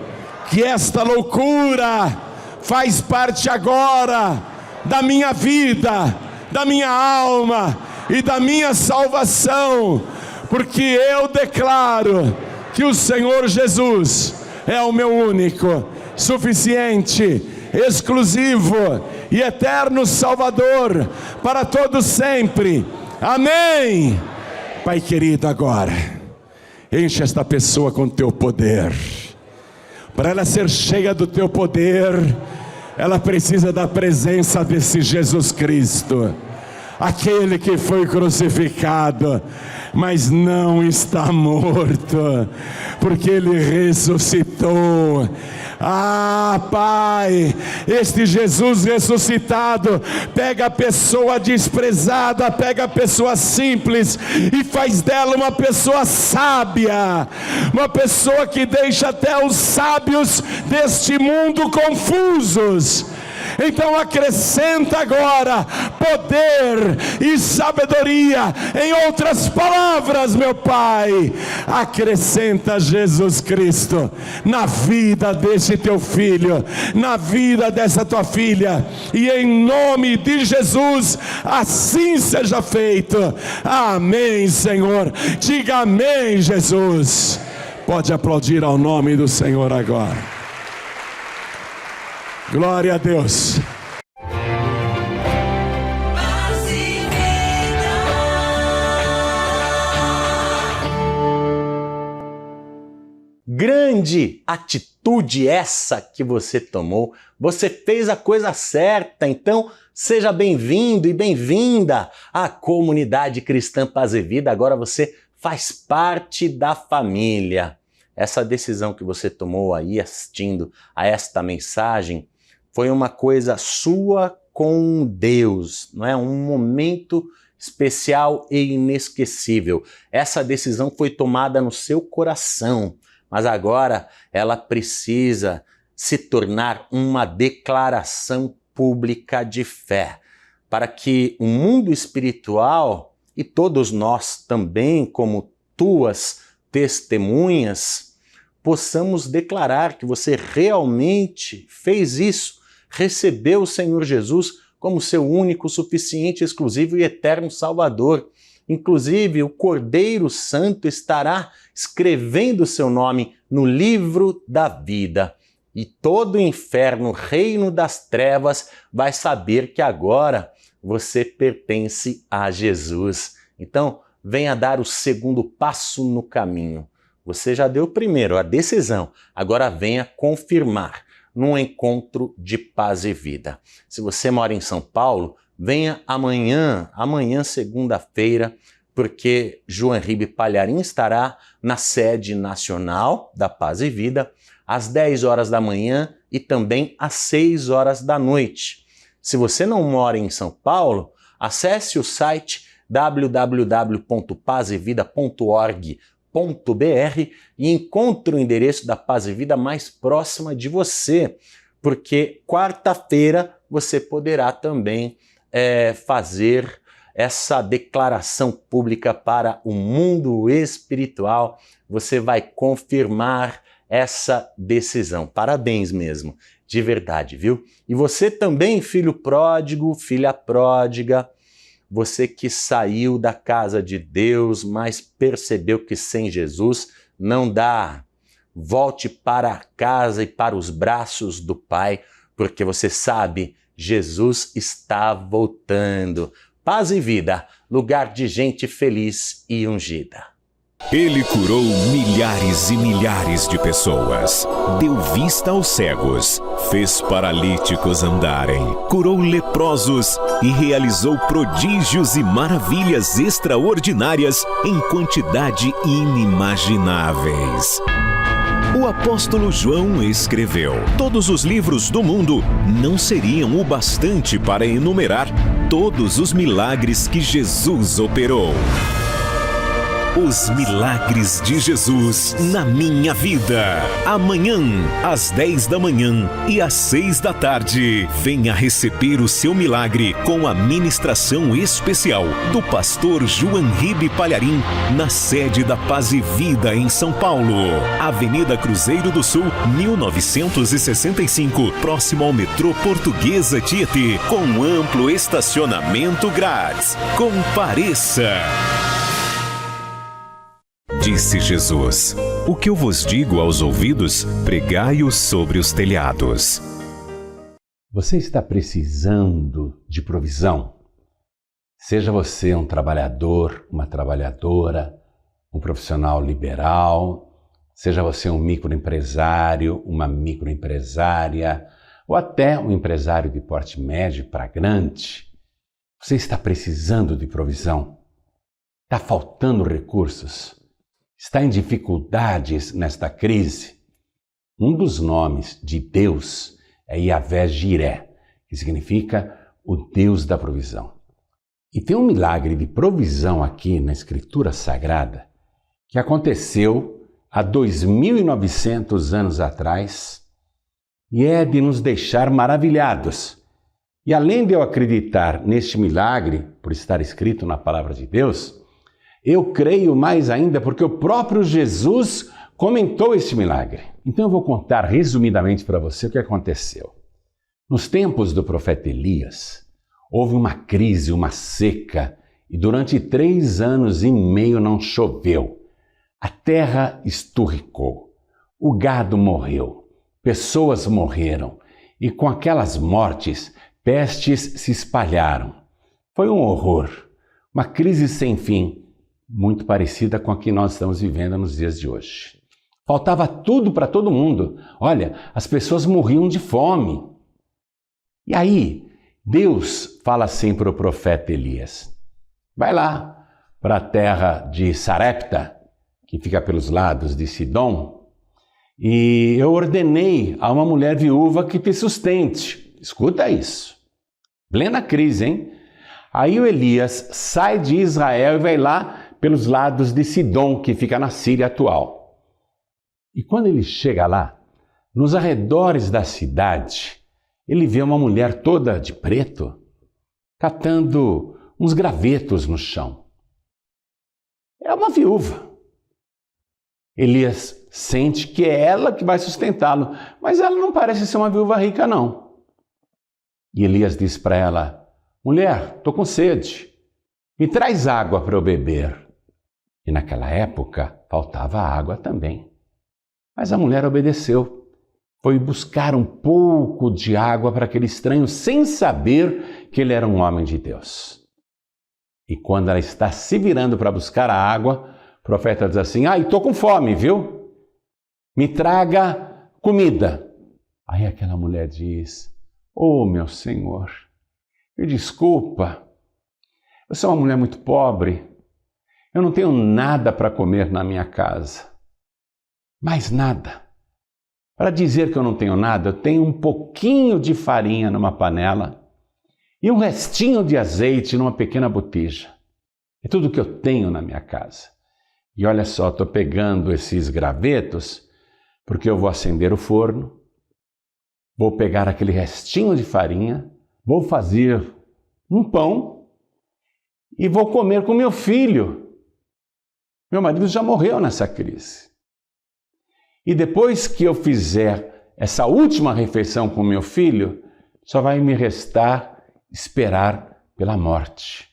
Speaker 4: que esta loucura faz parte agora da minha vida, da minha alma e da minha salvação, porque eu declaro que o Senhor Jesus é o meu único, suficiente, exclusivo e eterno Salvador para todos sempre. Amém. Pai querido, agora, enche esta pessoa com teu poder. Para ela ser cheia do teu poder, ela precisa da presença desse Jesus Cristo, aquele que foi crucificado, mas não está morto, porque Ele ressuscitou. Ah, Pai, este Jesus ressuscitado pega a pessoa desprezada, pega a pessoa simples e faz dela uma pessoa sábia, uma pessoa que deixa até os sábios deste mundo confusos. Então acrescenta agora poder e sabedoria. Em outras palavras, meu Pai, acrescenta Jesus Cristo na vida desse teu filho, na vida dessa tua filha, e em nome de Jesus, assim seja feito. Amém, Senhor. Diga amém, Jesus. Pode aplaudir ao nome do Senhor agora. Glória a Deus.
Speaker 2: Grande atitude essa que você tomou. Você fez a coisa certa, então seja bem-vindo e bem-vinda à comunidade cristã Paz e Vida. Agora você faz parte da família. Essa decisão que você tomou aí assistindo a esta mensagem foi uma coisa sua com Deus, não é? Um momento especial e inesquecível. Essa decisão foi tomada no seu coração, mas agora ela precisa se tornar uma declaração pública de fé, para que o mundo espiritual e todos nós também, como tuas testemunhas, possamos declarar que você realmente fez isso, recebeu o Senhor Jesus como seu único, suficiente, exclusivo e eterno Salvador. Inclusive, o Cordeiro Santo estará escrevendo o seu nome no livro da vida. E todo o inferno, reino das trevas, vai saber que agora você pertence a Jesus. Então, venha dar o segundo passo no caminho. Você já deu o primeiro, a decisão. Agora venha confirmar num encontro de paz e vida. Se você mora em São Paulo, venha amanhã, segunda-feira, porque João Ribe Palharim estará na sede nacional da Paz e Vida, às 10 horas da manhã e também às 6 horas da noite. Se você não mora em São Paulo, acesse o site www.pazevida.org.br e encontre o endereço da Paz e Vida mais próxima de você, porque quarta-feira você poderá também fazer essa declaração pública para o mundo espiritual. Você vai confirmar essa decisão. Parabéns mesmo, de verdade, viu? E você também, filho pródigo, filha pródiga, você que saiu da casa de Deus, mas percebeu que sem Jesus não dá. Volte para casa e para os braços do Pai, porque você sabe, Jesus está voltando. Paz e Vida, lugar de gente feliz e ungida.
Speaker 1: Ele curou milhares e milhares de pessoas, deu vista aos cegos, fez paralíticos andarem, curou leprosos e realizou prodígios e maravilhas extraordinárias em quantidade inimagináveis. O apóstolo João escreveu: todos os livros do mundo não seriam o bastante para enumerar todos os milagres que Jesus operou. Os milagres de Jesus na minha vida. Amanhã, às 10 da manhã e às 6 da tarde, venha receber o seu milagre com a ministração especial do pastor João Ribe Palharim, na sede da Paz e Vida em São Paulo. Avenida Cruzeiro do Sul, 1965, próximo ao metrô Portuguesa Tietê, com amplo estacionamento grátis. Compareça! Disse Jesus: o que eu vos digo aos ouvidos, pregai-o sobre os telhados.
Speaker 5: Você está precisando de provisão? Seja você um trabalhador, uma trabalhadora, um profissional liberal, seja você um microempresário, uma microempresária, ou até um empresário de porte médio para grande, você está precisando de provisão, está faltando recursos, está em dificuldades nesta crise. Um dos nomes de Deus é Yahvé Jiré, que significa o Deus da provisão. E tem um milagre de provisão aqui na Escritura Sagrada que aconteceu há 2.900 anos atrás e é de nos deixar maravilhados. E além de eu acreditar neste milagre, por estar escrito na Palavra de Deus, eu creio mais ainda porque o próprio Jesus comentou este milagre. Então eu vou contar resumidamente para você o que aconteceu. Nos tempos do profeta Elias, houve uma crise, uma seca, e durante 3 anos e meio não choveu. A terra esturricou, o gado morreu, pessoas morreram, e com aquelas mortes, pestes se espalharam. Foi um horror, uma crise sem fim, muito parecida com a que nós estamos vivendo nos dias de hoje. Faltava tudo para todo mundo. Olha, as pessoas morriam de fome. E aí, Deus fala assim para o profeta Elias: vai lá para a terra de Sarepta, que fica pelos lados de Sidom, e eu ordenei a uma mulher viúva que te sustente. Escuta isso. Plena crise, hein? Aí o Elias sai de Israel e vai lá pelos lados de Sidom, que fica na Síria atual. E quando ele chega lá, nos arredores da cidade, ele vê uma mulher toda de preto, catando uns gravetos no chão. É uma viúva. Elias sente que é ela que vai sustentá-lo, mas ela não parece ser uma viúva rica, não. E Elias diz para ela: mulher, estou com sede, me traz água para eu beber. E naquela época faltava água também. Mas a mulher obedeceu. Foi buscar um pouco de água para aquele estranho, sem saber que ele era um homem de Deus. E quando ela está se virando para buscar a água, o profeta diz assim: estou com fome, viu? Me traga comida. Aí aquela mulher diz: meu Senhor, me desculpa, eu sou uma mulher muito pobre, eu não tenho nada para comer na minha casa. Mais nada. Para dizer que eu não tenho nada, eu tenho um pouquinho de farinha numa panela e um restinho de azeite numa pequena botija. É tudo que eu tenho na minha casa. E olha só, estou pegando esses gravetos porque eu vou acender o forno, vou pegar aquele restinho de farinha, vou fazer um pão e vou comer com meu filho. Meu marido já morreu nessa crise. E depois que eu fizer essa última refeição com meu filho, só vai me restar esperar pela morte.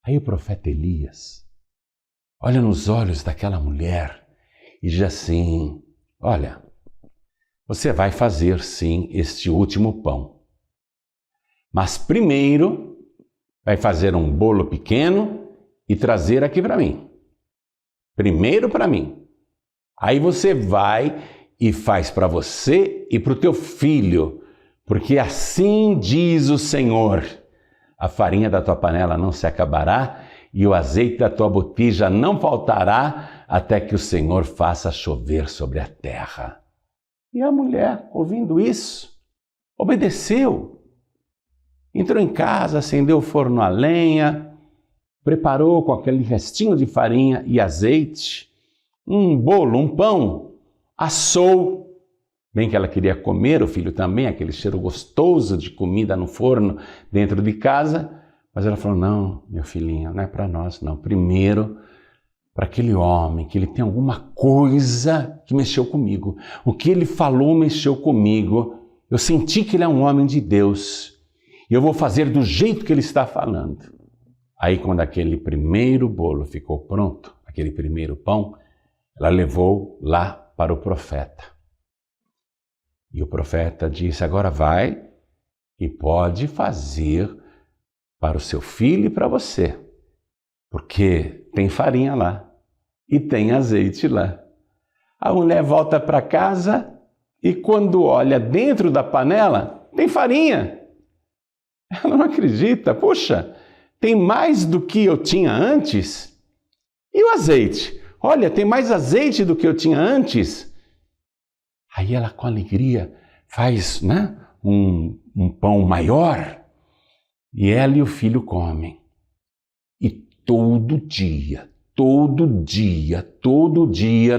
Speaker 5: Aí o profeta Elias olha nos olhos daquela mulher e diz assim: olha, você vai fazer sim este último pão, mas primeiro vai fazer um bolo pequeno e trazer aqui para mim. Primeiro para mim. Aí você vai e faz para você e para o teu filho, porque assim diz o Senhor: a farinha da tua panela não se acabará e o azeite da tua botija não faltará até que o Senhor faça chover sobre a terra. E a mulher, ouvindo isso, obedeceu. Entrou em casa, acendeu o forno a lenha, preparou com aquele restinho de farinha e azeite um bolo, um pão, assou. Bem que ela queria comer, o filho também, aquele cheiro gostoso de comida no forno dentro de casa, mas ela falou: não, meu filhinho, não é para nós não. Primeiro, para aquele homem, que ele tem alguma coisa que mexeu comigo. O que ele falou mexeu comigo. Eu senti que ele é um homem de Deus e eu vou fazer do jeito que ele está falando. Aí quando aquele primeiro bolo ficou pronto, aquele primeiro pão, ela levou lá para o profeta. E o profeta disse: agora vai e pode fazer para o seu filho e para você, porque tem farinha lá e tem azeite lá. A mulher volta para casa e quando olha dentro da panela, tem farinha. Ela não acredita. Poxa, tem mais do que eu tinha antes? E o azeite? Olha, tem mais azeite do que eu tinha antes. Aí ela, com alegria, faz, né, um pão maior e ela e o filho comem. E todo dia,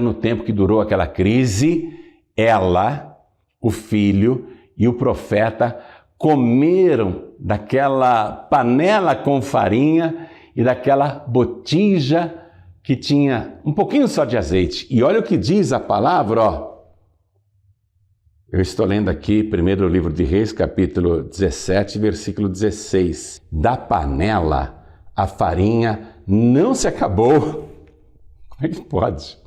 Speaker 5: no tempo que durou aquela crise, ela, o filho e o profeta comeram daquela panela com farinha e daquela botija que tinha um pouquinho só de azeite. E olha o que diz a palavra, ó. Eu estou lendo aqui, primeiro livro de Reis, capítulo 17, versículo 16. Da panela, a farinha não se acabou. Como é que pode?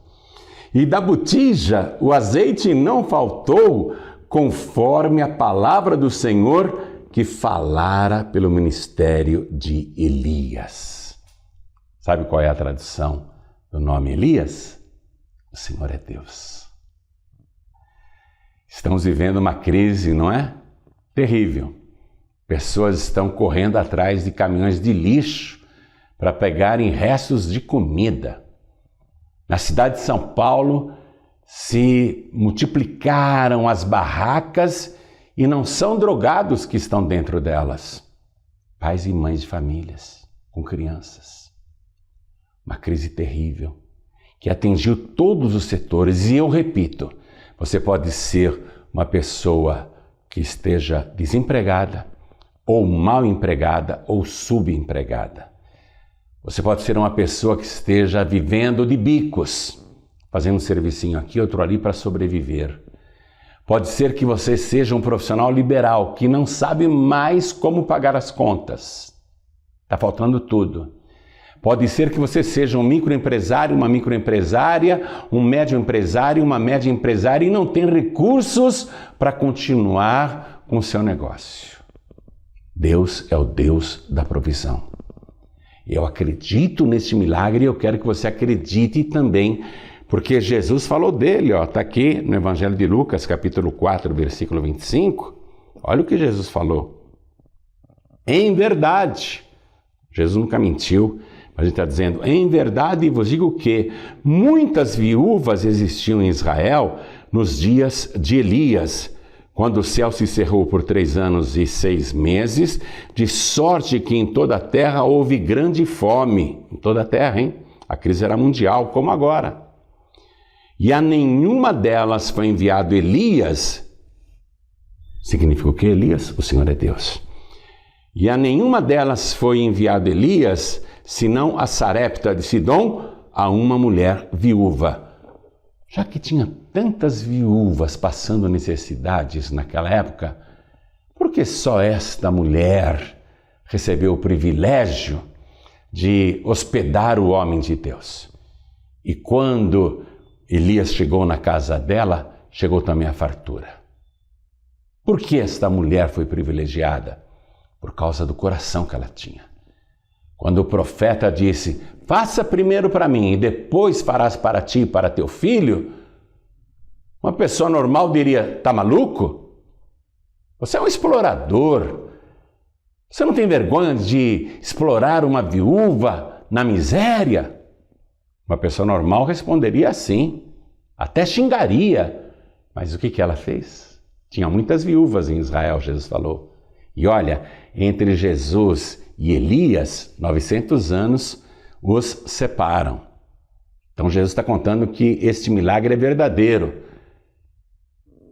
Speaker 5: E da botija, o azeite não faltou, conforme a palavra do Senhor que falara pelo ministério de Elias. Sabe qual é a tradução do nome Elias? O Senhor é Deus. Estamos vivendo uma crise, não é? Terrível. Pessoas estão correndo atrás de caminhões de lixo para pegarem restos de comida. Na cidade de São Paulo se multiplicaram as barracas e não são drogados que estão dentro delas. Pais e mães de famílias com crianças. Uma crise terrível que atingiu todos os setores. E eu repito, você pode ser uma pessoa que esteja desempregada, ou mal empregada, ou subempregada. Você pode ser uma pessoa que esteja vivendo de bicos, fazendo um servicinho aqui, outro ali para sobreviver. Pode ser que você seja um profissional liberal que não sabe mais como pagar as contas. Está faltando tudo. Pode ser que você seja um microempresário, uma microempresária, um médio empresário, uma média empresária e não tem recursos para continuar com o seu negócio. Deus é o Deus da provisão. Eu acredito nesse milagre e eu quero que você acredite também, porque Jesus falou dele, está aqui no Evangelho de Lucas, capítulo 4, versículo 25. Olha o que Jesus falou. Em verdade, Jesus nunca mentiu, mas ele está dizendo, em verdade vos digo que muitas viúvas existiam em Israel nos dias de Elias, quando o céu se cerrou por 3 anos e 6 meses, de sorte que em toda a terra houve grande fome. Em toda a terra, hein? A crise era mundial, como agora. E a nenhuma delas foi enviado Elias. Significa o que, Elias? O Senhor é Deus. E a nenhuma delas foi enviado Elias, senão a Sarepta de Sidom, a uma mulher viúva. Já que tinha tantas viúvas passando necessidades naquela época, por que só esta mulher recebeu o privilégio de hospedar o homem de Deus? E quando Elias chegou na casa dela, chegou também a fartura. Por que esta mulher foi privilegiada? Por causa do coração que ela tinha. Quando o profeta disse, faça primeiro para mim e depois farás para ti e para teu filho, uma pessoa normal diria, tá maluco? Você é um explorador. Você não tem vergonha de explorar uma viúva na miséria? Uma pessoa normal responderia assim, até xingaria. Mas o que ela fez? Tinha muitas viúvas em Israel, Jesus falou. E olha, entre Jesus e Elias, 900 anos os separam. Então Jesus está contando que este milagre é verdadeiro.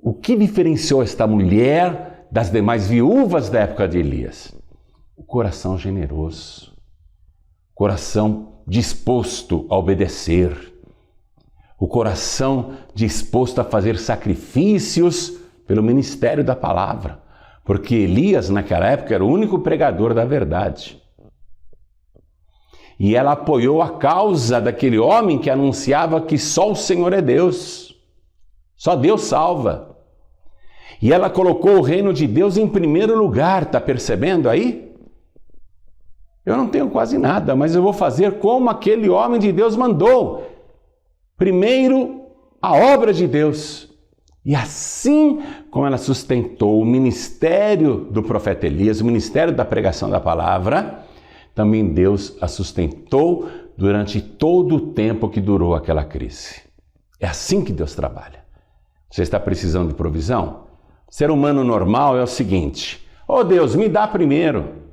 Speaker 5: O que diferenciou esta mulher das demais viúvas da época de Elias? O coração generoso, o coração disposto a obedecer, o coração disposto a fazer sacrifícios pelo ministério da palavra. Porque Elias, naquela época, era o único pregador da verdade. E ela apoiou a causa daquele homem que anunciava que só o Senhor é Deus. Só Deus salva. E ela colocou o reino de Deus em primeiro lugar, está percebendo aí? Eu não tenho quase nada, mas eu vou fazer como aquele homem de Deus mandou. Primeiro, a obra de Deus. E assim como ela sustentou o ministério do profeta Elias, o ministério da pregação da palavra, também Deus a sustentou durante todo o tempo que durou aquela crise. É assim que Deus trabalha. Você está precisando de provisão? Ser humano normal é o seguinte: oh Deus, me dá primeiro.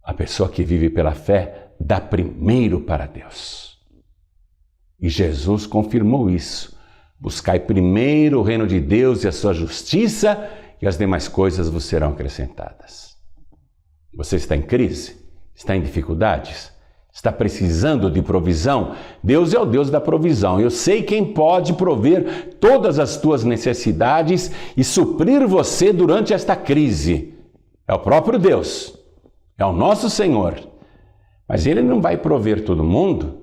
Speaker 5: A pessoa que vive pela fé dá primeiro para Deus. E Jesus confirmou isso. Buscai primeiro o reino de Deus e a sua justiça, e as demais coisas vos serão acrescentadas. Você está em crise? Está em dificuldades? Está precisando de provisão? Deus é o Deus da provisão. Eu sei quem pode prover todas as tuas necessidades e suprir você durante esta crise. É o próprio Deus. É o nosso Senhor. Mas Ele não vai prover todo mundo.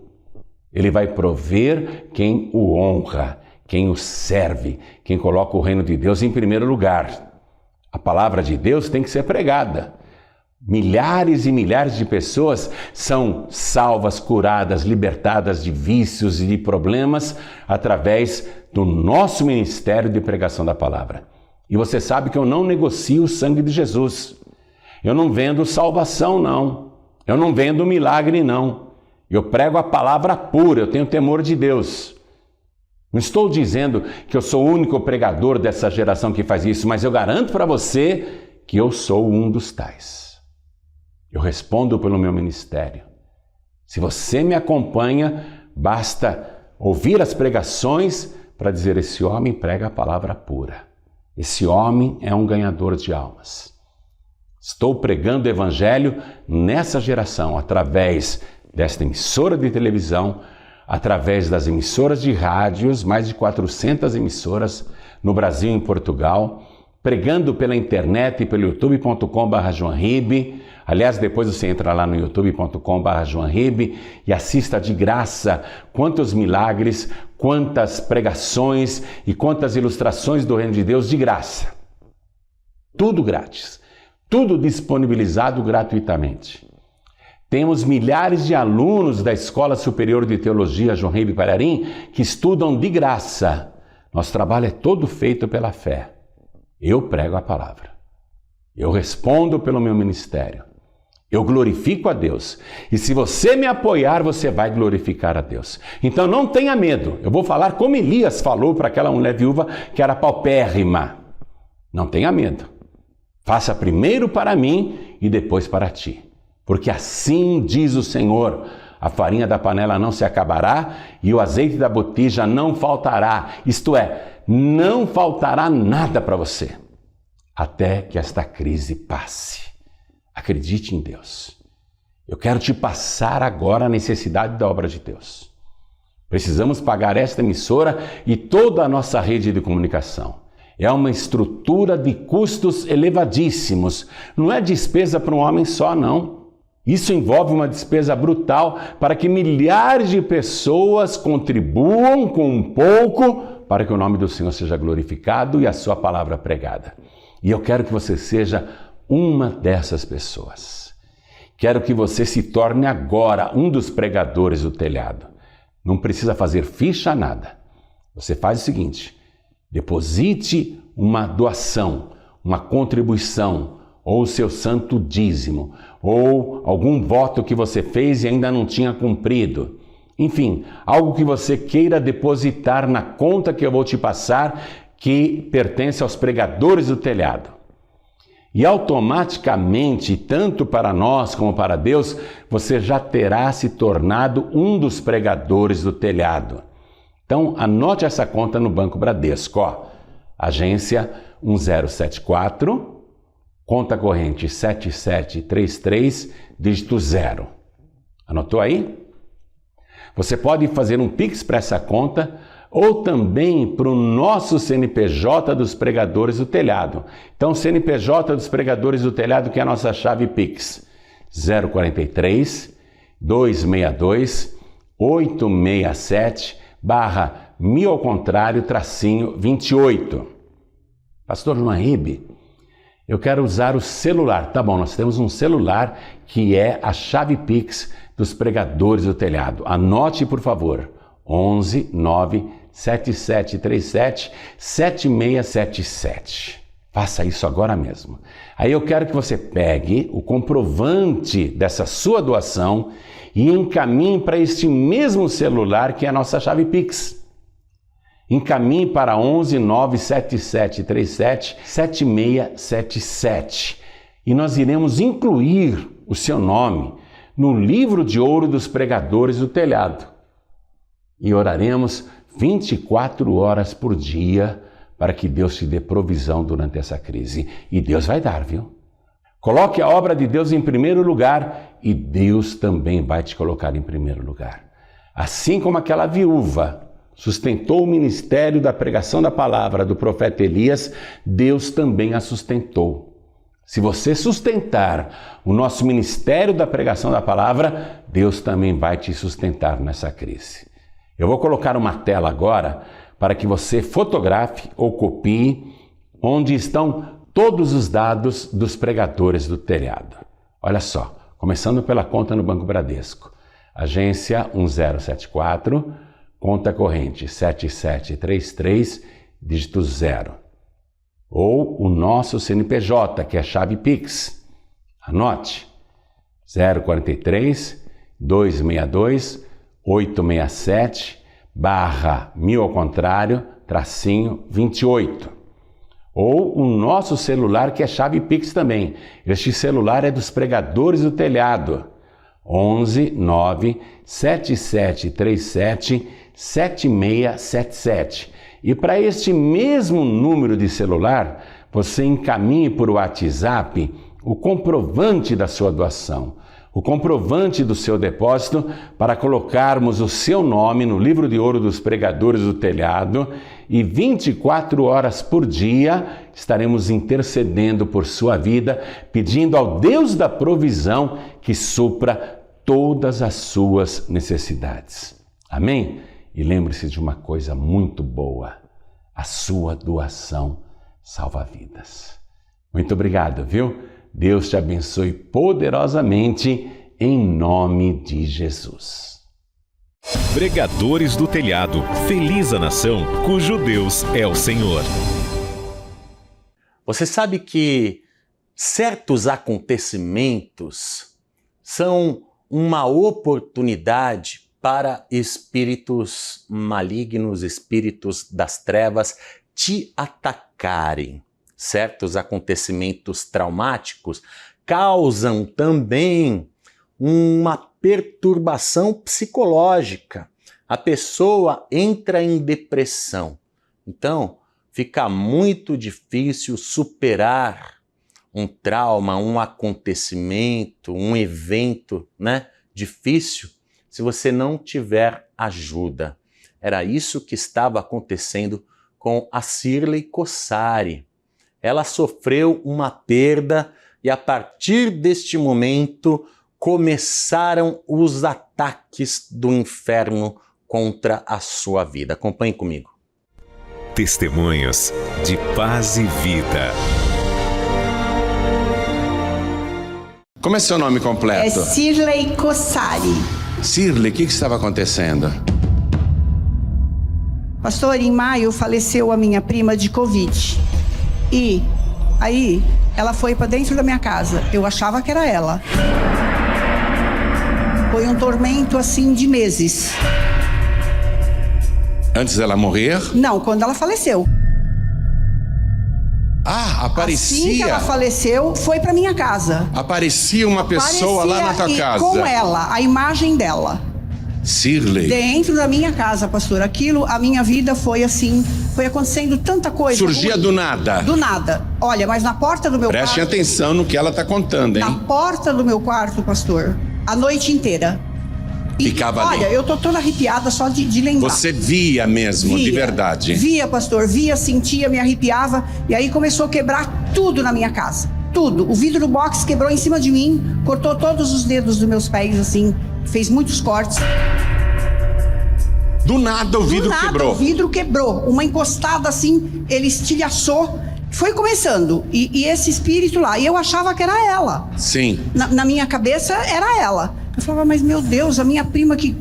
Speaker 5: Ele vai prover quem o honra, quem o serve, quem coloca o reino de Deus em primeiro lugar. A palavra de Deus tem que ser pregada. Milhares e milhares de pessoas são salvas, curadas, libertadas de vícios e de problemas através do nosso ministério de pregação da palavra. E você sabe que eu não negocio o sangue de Jesus. Eu não vendo salvação, não. Eu não vendo milagre, não. Eu prego a palavra pura, eu tenho temor de Deus. Não estou dizendo que eu sou o único pregador dessa geração que faz isso, mas eu garanto para você que eu sou um dos tais. Eu respondo pelo meu ministério. Se você me acompanha, basta ouvir as pregações para dizer: esse homem prega a palavra pura. Esse homem é um ganhador de almas. Estou pregando o evangelho nessa geração, através desta emissora de televisão, através das emissoras de rádios, mais de 400 emissoras no Brasil e em Portugal, pregando pela internet e pelo youtube.com/joanribe. Aliás, depois você entra lá no youtube.com/joanribe e assista de graça quantos milagres, quantas pregações e quantas ilustrações do Reino de Deus de graça. Tudo grátis, tudo disponibilizado gratuitamente. Temos milhares de alunos da Escola Superior de Teologia João Ribe Palharim que estudam de graça. Nosso trabalho é todo feito pela fé. Eu prego a palavra. Eu respondo pelo meu ministério. Eu glorifico a Deus. E se você me apoiar, você vai glorificar a Deus. Então não tenha medo. Eu vou falar como Elias falou para aquela mulher viúva que era paupérrima. Não tenha medo. Faça primeiro para mim e depois para ti. Porque assim diz o Senhor: a farinha da panela não se acabará e o azeite da botija não faltará. Isto é, não faltará nada para você, até que esta crise passe. Acredite em Deus. Eu quero te passar agora a necessidade da obra de Deus. Precisamos pagar esta emissora e toda a nossa rede de comunicação. É uma estrutura de custos elevadíssimos. Não é despesa para um homem só, não. Isso envolve uma despesa brutal para que milhares de pessoas contribuam com um pouco para que o nome do Senhor seja glorificado e a sua palavra pregada. E eu quero que você seja uma dessas pessoas. Quero que você se torne agora um dos pregadores do telhado. Não precisa fazer ficha, nada. Você faz o seguinte: deposite uma doação, uma contribuição, ou o seu santo dízimo, ou algum voto que você fez e ainda não tinha cumprido. Enfim, algo que você queira depositar na conta que eu vou te passar, que pertence aos pregadores do telhado. E automaticamente, tanto para nós como para Deus, você já terá se tornado um dos pregadores do telhado. Então, anote essa conta no Banco Bradesco, ó. Agência 1074, conta corrente 7733, dígito 0. Anotou aí? Você pode fazer um Pix para essa conta ou também para o nosso CNPJ dos pregadores do telhado. Então, CNPJ dos pregadores do telhado, que é a nossa chave Pix, 043 262 867 /1000 ao contrário, -28. Pastor João Ribe, Eu quero usar o celular. Tá bom, nós temos um celular que é a chave Pix dos pregadores do telhado. Anote, por favor. 11 9 7737 7677. Faça isso agora mesmo. Aí eu quero que você pegue o comprovante dessa sua doação e encaminhe para este mesmo celular que é a nossa chave Pix. Encaminhe para 11 9 7737 7677. E nós iremos incluir o seu nome no livro de ouro dos pregadores do telhado. E oraremos 24 horas por dia para que Deus te dê provisão durante essa crise. E Deus vai dar, viu? Coloque a obra de Deus em primeiro lugar e Deus também vai te colocar em primeiro lugar. Assim como aquela viúva sustentou o ministério da pregação da palavra do profeta Elias, Deus também a sustentou. Se você sustentar o nosso ministério da pregação da palavra, Deus também vai te sustentar nessa crise. Eu vou colocar uma tela agora para que você fotografe ou copie onde estão todos os dados dos pregadores do telhado. Olha só, começando pela conta no Banco Bradesco. Agência 1074, conta corrente 7733, dígito 0. Ou o nosso CNPJ, que é a chave Pix. Anote, 043 262 867 /1000 ao contrário, tracinho 28. Ou o nosso celular, que é chave Pix também. Este celular é dos pregadores do telhado. 11 9 7737 7677. E para este mesmo número de celular, você encaminhe por WhatsApp o comprovante da sua doação, o comprovante do seu depósito, para colocarmos o seu nome no livro de ouro dos pregadores do telhado e 24 horas por dia estaremos intercedendo por sua vida, pedindo ao Deus da provisão que supra todas as suas necessidades. Amém? E lembre-se de uma coisa muito boa: a sua doação salva vidas. Muito obrigado, viu? Deus te abençoe poderosamente, em nome de Jesus.
Speaker 1: Pregadores do telhado, feliz a nação cujo Deus é o Senhor.
Speaker 2: Você sabe que certos acontecimentos são uma oportunidade para espíritos malignos, espíritos das trevas te atacarem. Certos acontecimentos traumáticos causam também uma perturbação psicológica. A pessoa entra em depressão. Então, fica muito difícil superar um trauma, um acontecimento, um evento, difícil, se você não tiver ajuda. Era isso que estava acontecendo com a Sirley Cossari. Ela sofreu uma perda e a partir deste momento começaram os ataques do inferno contra a sua vida. Acompanhe comigo.
Speaker 1: Testemunhos de paz e vida.
Speaker 4: Como é seu nome completo?
Speaker 6: É Sirley Cossari.
Speaker 4: Sirley, o que estava acontecendo?
Speaker 6: Pastor, em maio faleceu a minha prima de Covid. E aí ela foi para dentro da minha casa. Eu achava que era ela. Foi um tormento assim de meses.
Speaker 4: Antes dela morrer?
Speaker 6: Não, quando ela faleceu.
Speaker 4: Ah, aparecia.
Speaker 6: Assim que ela faleceu, foi para minha casa.
Speaker 4: Aparecia uma pessoa lá na tua casa.
Speaker 6: Com ela, a imagem dela.
Speaker 4: Sirley.
Speaker 6: Dentro da minha casa, pastor. Aquilo, a minha vida foi assim, foi acontecendo tanta coisa.
Speaker 4: Surgia do nada.
Speaker 6: Do nada. Olha, mas na porta do meu quarto...
Speaker 4: Prestem atenção no que ela está contando, hein?
Speaker 6: Na porta do meu quarto, pastor, a noite inteira.
Speaker 4: Ficava ali.
Speaker 6: Olha, eu tô toda arrepiada só de lembrar.
Speaker 4: Você via mesmo, de verdade?
Speaker 6: Via, pastor, via, sentia, me arrepiava. E aí começou a quebrar tudo na minha casa. Tudo. O vidro do box quebrou em cima de mim, cortou todos os dedos dos meus pés, assim, fez muitos cortes.
Speaker 4: Do nada o vidro quebrou.
Speaker 6: O vidro quebrou. Uma encostada assim, ele estilhaçou, foi começando, e esse espírito lá, e eu achava que era ela.
Speaker 4: Sim.
Speaker 6: Na minha cabeça era ela. Eu falava, mas meu Deus, a minha prima que...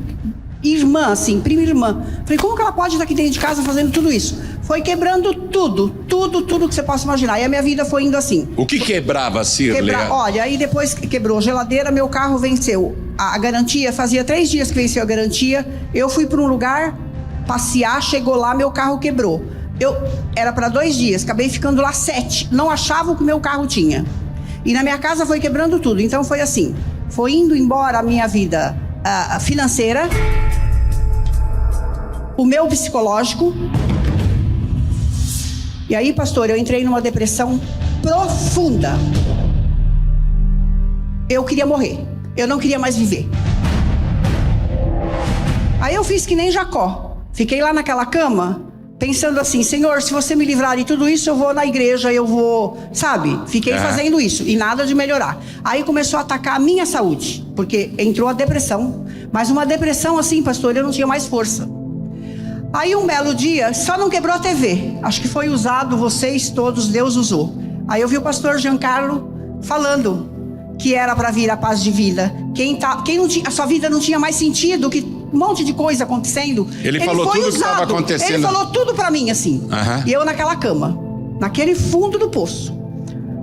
Speaker 6: Irmã, assim, prima irmã. Falei, como que ela pode estar aqui dentro de casa fazendo tudo isso? Foi quebrando tudo que você possa imaginar. E a minha vida foi indo assim.
Speaker 4: O que quebrava, Cirlei?
Speaker 6: Olha, aí depois que quebrou a geladeira, meu carro venceu a garantia. Fazia 3 dias que venceu a garantia. Eu fui para um lugar passear, chegou lá, meu carro quebrou. Era para 2 dias, acabei ficando lá 7. Não achava o que meu carro tinha. E na minha casa foi quebrando tudo. Então foi assim, foi indo embora a minha vida financeira, o meu psicológico. E aí, pastor, eu entrei numa depressão profunda. Eu queria morrer. Eu não queria mais viver. Aí eu fiz que nem Jacó. Fiquei lá naquela cama, pensando assim, Senhor, se você me livrar de tudo isso, eu vou na igreja, eu vou... Sabe? Fiquei fazendo isso e nada de melhorar. Aí começou a atacar a minha saúde, porque entrou a depressão. Mas uma depressão assim, pastor, eu não tinha mais força. Aí um belo dia, só não quebrou a TV. Acho que foi usado, vocês todos, Deus usou. Aí eu vi o pastor Giancarlo falando que era para vir a paz de vida. Quem não tinha, a sua vida não tinha mais sentido, que um monte de coisa acontecendo.
Speaker 4: Ele falou tudo o que estava acontecendo.
Speaker 6: Ele falou tudo para mim assim. E eu naquela cama, naquele fundo do poço.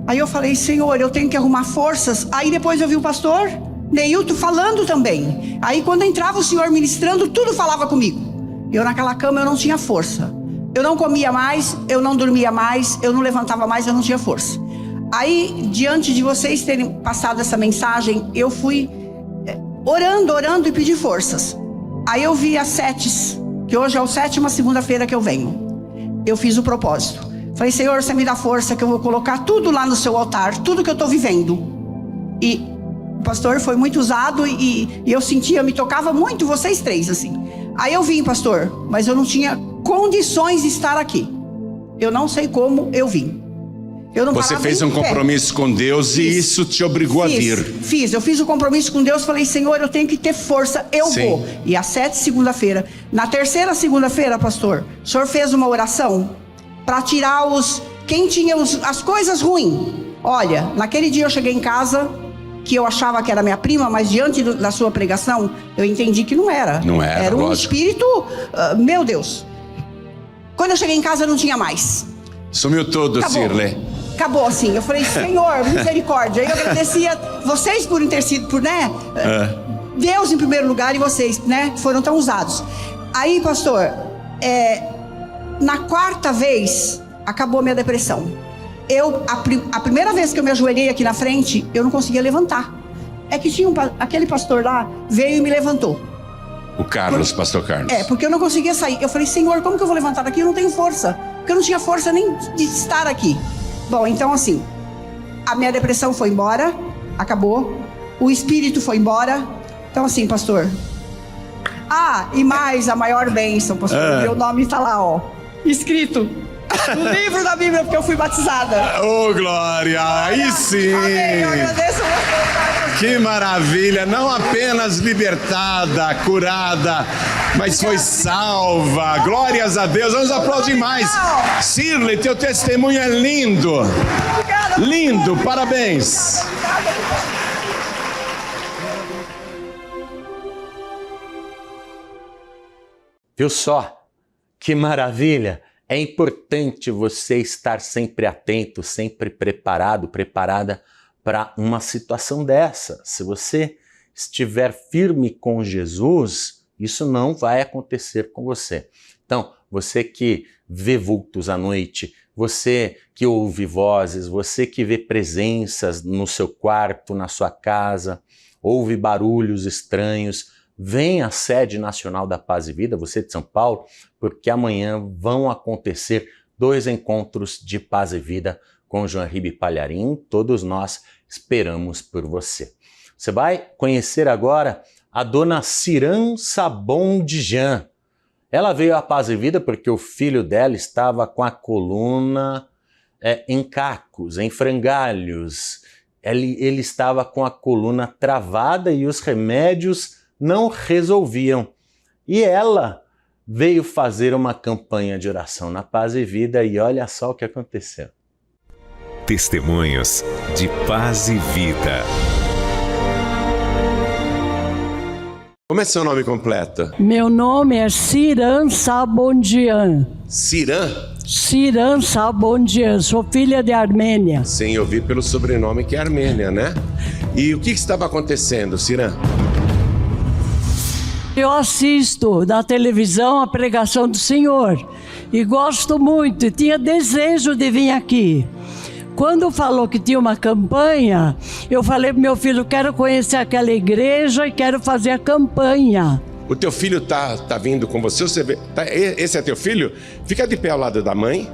Speaker 6: Aí eu falei, Senhor, eu tenho que arrumar forças. Aí depois eu vi o pastor Neilton falando também. Aí quando entrava o Senhor ministrando, tudo falava comigo. Eu naquela cama eu não tinha força. Eu não comia mais, eu não dormia mais, eu não levantava mais, eu não tinha força. Aí, diante de vocês terem passado essa mensagem, eu fui orando e pedi forças. Aí eu vi as 7, que hoje é a 7ª segunda-feira que eu venho. Eu fiz o propósito. Falei, Senhor, você me dá força que eu vou colocar tudo lá no seu altar, tudo que eu estou vivendo. E o pastor foi muito usado e eu sentia, me tocava muito vocês 3, assim. Aí eu vim, pastor, mas eu não tinha condições de estar aqui. Eu não sei como eu vim.
Speaker 4: Você fez um compromisso com Deus e isso te obrigou a vir.
Speaker 6: Eu fiz o compromisso com Deus, falei, Senhor, eu tenho que ter força, eu vou. E a 7ª segunda-feira, na 3ª segunda-feira, pastor, o senhor fez uma oração para tirar quem tinha as coisas ruins. Olha, naquele dia eu cheguei em casa, que eu achava que era minha prima, mas diante da sua pregação, eu entendi que não era.
Speaker 4: Não era,
Speaker 6: era um
Speaker 4: lógico.
Speaker 6: Espírito, meu Deus. Quando eu cheguei em casa, não tinha mais.
Speaker 4: Sumiu tudo, Cirlei.
Speaker 6: Acabou assim, eu falei, Senhor, misericórdia. Aí eu agradecia vocês por ter sido, Deus em primeiro lugar e vocês, foram tão usados. Aí, pastor, na 4ª vez, acabou a minha depressão. A primeira vez que eu me ajoelhei aqui na frente, eu não conseguia levantar. É que tinha aquele pastor lá, veio e me levantou.
Speaker 4: O Carlos, pastor Carlos.
Speaker 6: Porque eu não conseguia sair. Eu falei, Senhor, como que eu vou levantar daqui? Eu não tenho força. Porque eu não tinha força nem de estar aqui. Bom, então assim, a minha depressão foi embora, acabou. O espírito foi embora. Então assim, pastor. E mais a maior bênção, pastor. Meu nome está lá, escrito no livro da Bíblia, porque eu fui batizada.
Speaker 4: Oh, glória! Aí sim!
Speaker 6: Amém, eu agradeço a você.
Speaker 4: Que maravilha! Não apenas libertada, curada, mas foi salva. Glórias a Deus. Vamos aplaudir mais. Cirlei, teu testemunho é lindo. Lindo, parabéns.
Speaker 2: Viu só? Que maravilha! É importante você estar sempre atento, sempre preparado, preparada para uma situação dessa. Se você estiver firme com Jesus, isso não vai acontecer com você. Então, você que vê vultos à noite, você que ouve vozes, você que vê presenças no seu quarto, na sua casa, ouve barulhos estranhos, vem à sede nacional da Paz e Vida, você de São Paulo, porque amanhã vão acontecer 2 encontros de Paz e Vida com João Ribe Palharim. Todos nós esperamos por você. Você vai conhecer agora a dona Ciran Sabon de Jean. Ela veio à Paz e Vida porque o filho dela estava com a coluna em cacos, em frangalhos. Ele estava com a coluna travada e os remédios não resolviam. E ela veio fazer uma campanha de oração na Paz e Vida e olha só o que aconteceu.
Speaker 1: Testemunhos de Paz e Vida.
Speaker 4: Como é seu nome completo?
Speaker 7: Meu nome é Ciran Sabondian.
Speaker 4: Ciran?
Speaker 7: Ciran Sabondian, sou filha de Armênia.
Speaker 4: Sim, eu vi pelo sobrenome que é Armênia, né? E o que estava acontecendo, Ciran?
Speaker 7: Eu assisto na televisão a pregação do Senhor e gosto muito, tinha desejo de vir aqui. Quando falou que tinha uma campanha, eu falei pro meu filho, quero conhecer aquela igreja e quero fazer a campanha.
Speaker 4: O teu filho tá vindo com você? Esse é teu filho? Fica de pé ao lado da mãe.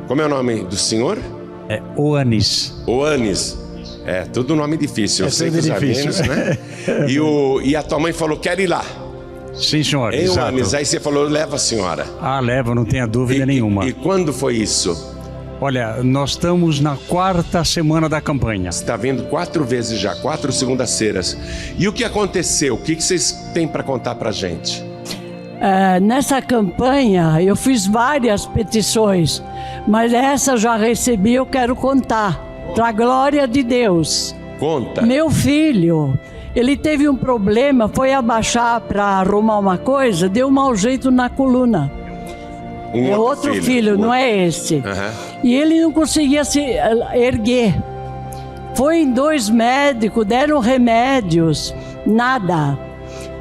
Speaker 4: Como é o nome do senhor?
Speaker 8: É Oanis.
Speaker 4: Oanis. É, tudo nome difícil. Eu sei que os armênios, né? E a tua mãe falou, quero ir lá.
Speaker 8: Sim, senhor.
Speaker 4: Ei,
Speaker 8: exato.
Speaker 4: Oanis, aí você falou, leva a senhora.
Speaker 8: Ah, leva, não tenha dúvida nenhuma.
Speaker 4: E quando foi isso?
Speaker 8: Olha, nós estamos na 4ª semana da campanha.
Speaker 4: Você está vindo 4 vezes já, 4 segundas-feiras. E o que aconteceu? O que vocês têm para contar para a gente?
Speaker 7: Nessa campanha eu fiz várias petições, mas essa já recebi, eu quero contar, para a glória de Deus.
Speaker 4: Conta.
Speaker 7: Meu filho, ele teve um problema, foi abaixar para arrumar uma coisa, deu um mau jeito na coluna. É outro filho, não é esse.
Speaker 4: Uhum.
Speaker 7: E ele não conseguia se erguer. Foi em 2 médicos, deram remédios, nada.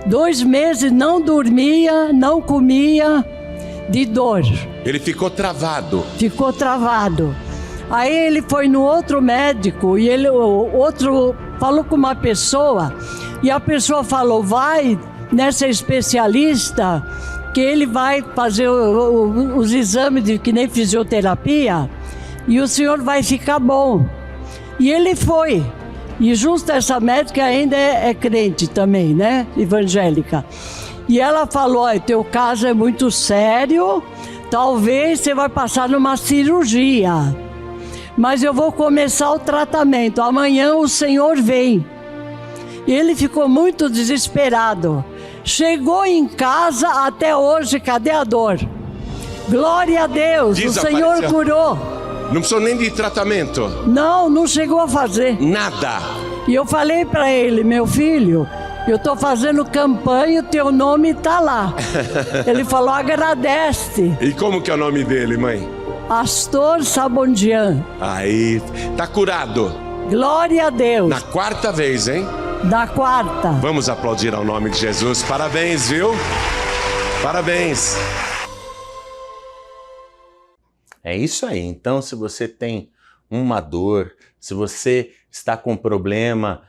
Speaker 7: 2 meses não dormia, não comia, de dor.
Speaker 4: Ele ficou travado.
Speaker 7: Ficou travado. Aí ele foi no outro médico e o outro falou com uma pessoa e a pessoa falou, vai nessa especialista que ele vai fazer os exames de que nem fisioterapia e o senhor vai ficar bom. E ele foi. E justo essa médica ainda é crente também, né? Evangélica. E ela falou, teu caso é muito sério, talvez você vai passar numa cirurgia. Mas eu vou começar o tratamento, amanhã o senhor vem. E ele ficou muito desesperado. Chegou em casa até hoje, cadê a dor? Glória a Deus, o Senhor curou.
Speaker 4: Não precisou nem de tratamento?
Speaker 7: Não chegou a fazer.
Speaker 4: Nada.
Speaker 7: E eu falei para ele, meu filho, eu estou fazendo campanha, o teu nome está lá. Ele falou, agradece.
Speaker 4: E como que é o nome dele, mãe?
Speaker 7: Astor Sabondian.
Speaker 4: Aí, tá curado.
Speaker 7: Glória a Deus.
Speaker 4: Na 4ª vez, hein?
Speaker 7: Da 4ª.
Speaker 4: Vamos aplaudir ao nome de Jesus. Parabéns, viu? Parabéns.
Speaker 2: É isso aí. Então, se você tem uma dor, se você está com problema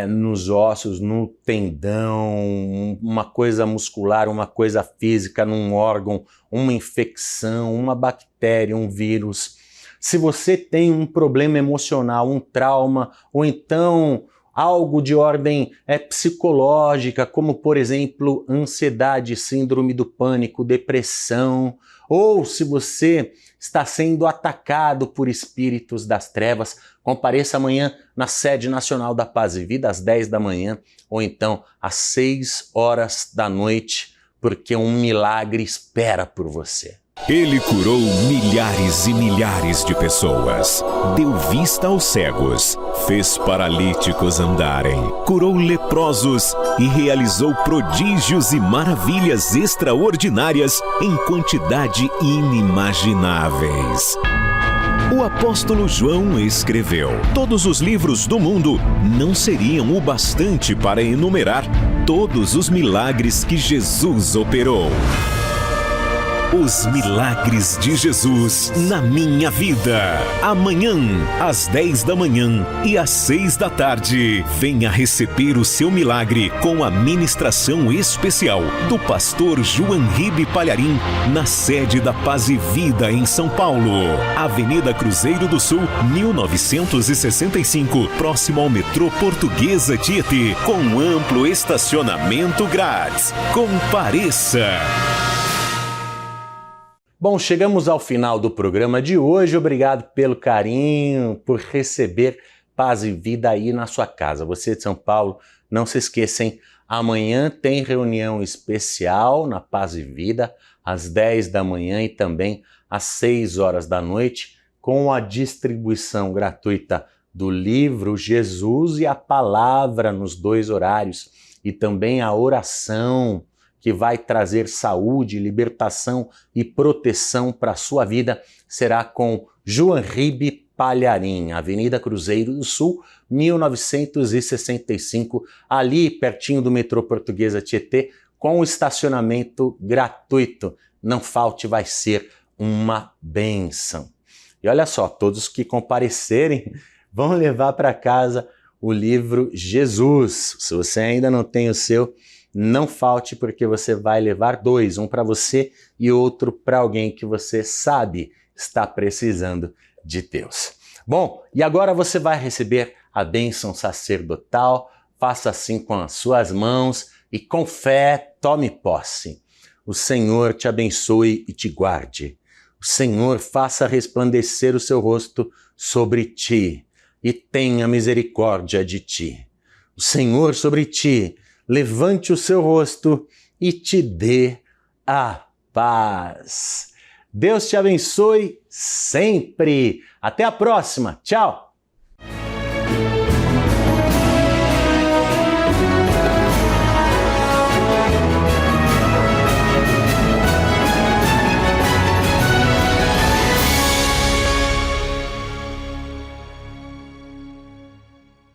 Speaker 2: nos ossos, no tendão, uma coisa muscular, uma coisa física, num órgão, uma infecção, uma bactéria, um vírus, se você tem um problema emocional, um trauma, ou então algo de ordem psicológica, como por exemplo ansiedade, síndrome do pânico, depressão, ou se você está sendo atacado por espíritos das trevas, compareça amanhã na sede nacional da Paz e Vida às 10 da manhã ou então às 6 horas da noite, porque um milagre espera por você.
Speaker 1: Ele curou milhares e milhares de pessoas, deu vista aos cegos, fez paralíticos andarem, curou leprosos e realizou prodígios e maravilhas extraordinárias em quantidade inimagináveis. O apóstolo João escreveu: todos os livros do mundo não seriam o bastante para enumerar todos os milagres que Jesus operou. Os milagres de Jesus na minha vida. Amanhã, às 10 da manhã e às 6 da tarde, venha receber o seu milagre com a ministração especial do pastor João Ribe Palharim, na sede da Paz e Vida em São Paulo. Avenida Cruzeiro do Sul, 1965, próximo ao metrô Portuguesa Tietê, com amplo estacionamento grátis. Compareça!
Speaker 2: Bom, chegamos ao final do programa de hoje. Obrigado pelo carinho, por receber Paz e Vida aí na sua casa. Você de São Paulo, não se esqueçam, amanhã tem reunião especial na Paz e Vida, às 10 da manhã e também às 6 horas da noite, com a distribuição gratuita do livro Jesus e a Palavra nos 2 horários e também a oração que vai trazer saúde, libertação e proteção para a sua vida, será com João Ribe Palharim, Avenida Cruzeiro do Sul, 1965, ali pertinho do metrô Portuguesa Tietê, com estacionamento gratuito. Não falte, vai ser uma bênção. E olha só, todos que comparecerem vão levar para casa o livro Jesus. Se você ainda não tem o seu, não falte, porque você vai levar 2, um para você e outro para alguém que você sabe está precisando de Deus. Bom, e agora você vai receber a bênção sacerdotal. Faça assim com as suas mãos e com fé tome posse. O Senhor te abençoe e te guarde. O Senhor faça resplandecer o seu rosto sobre ti e tenha misericórdia de ti. O Senhor sobre ti levante o seu rosto e te dê a paz. Deus te abençoe sempre. Até a próxima. Tchau.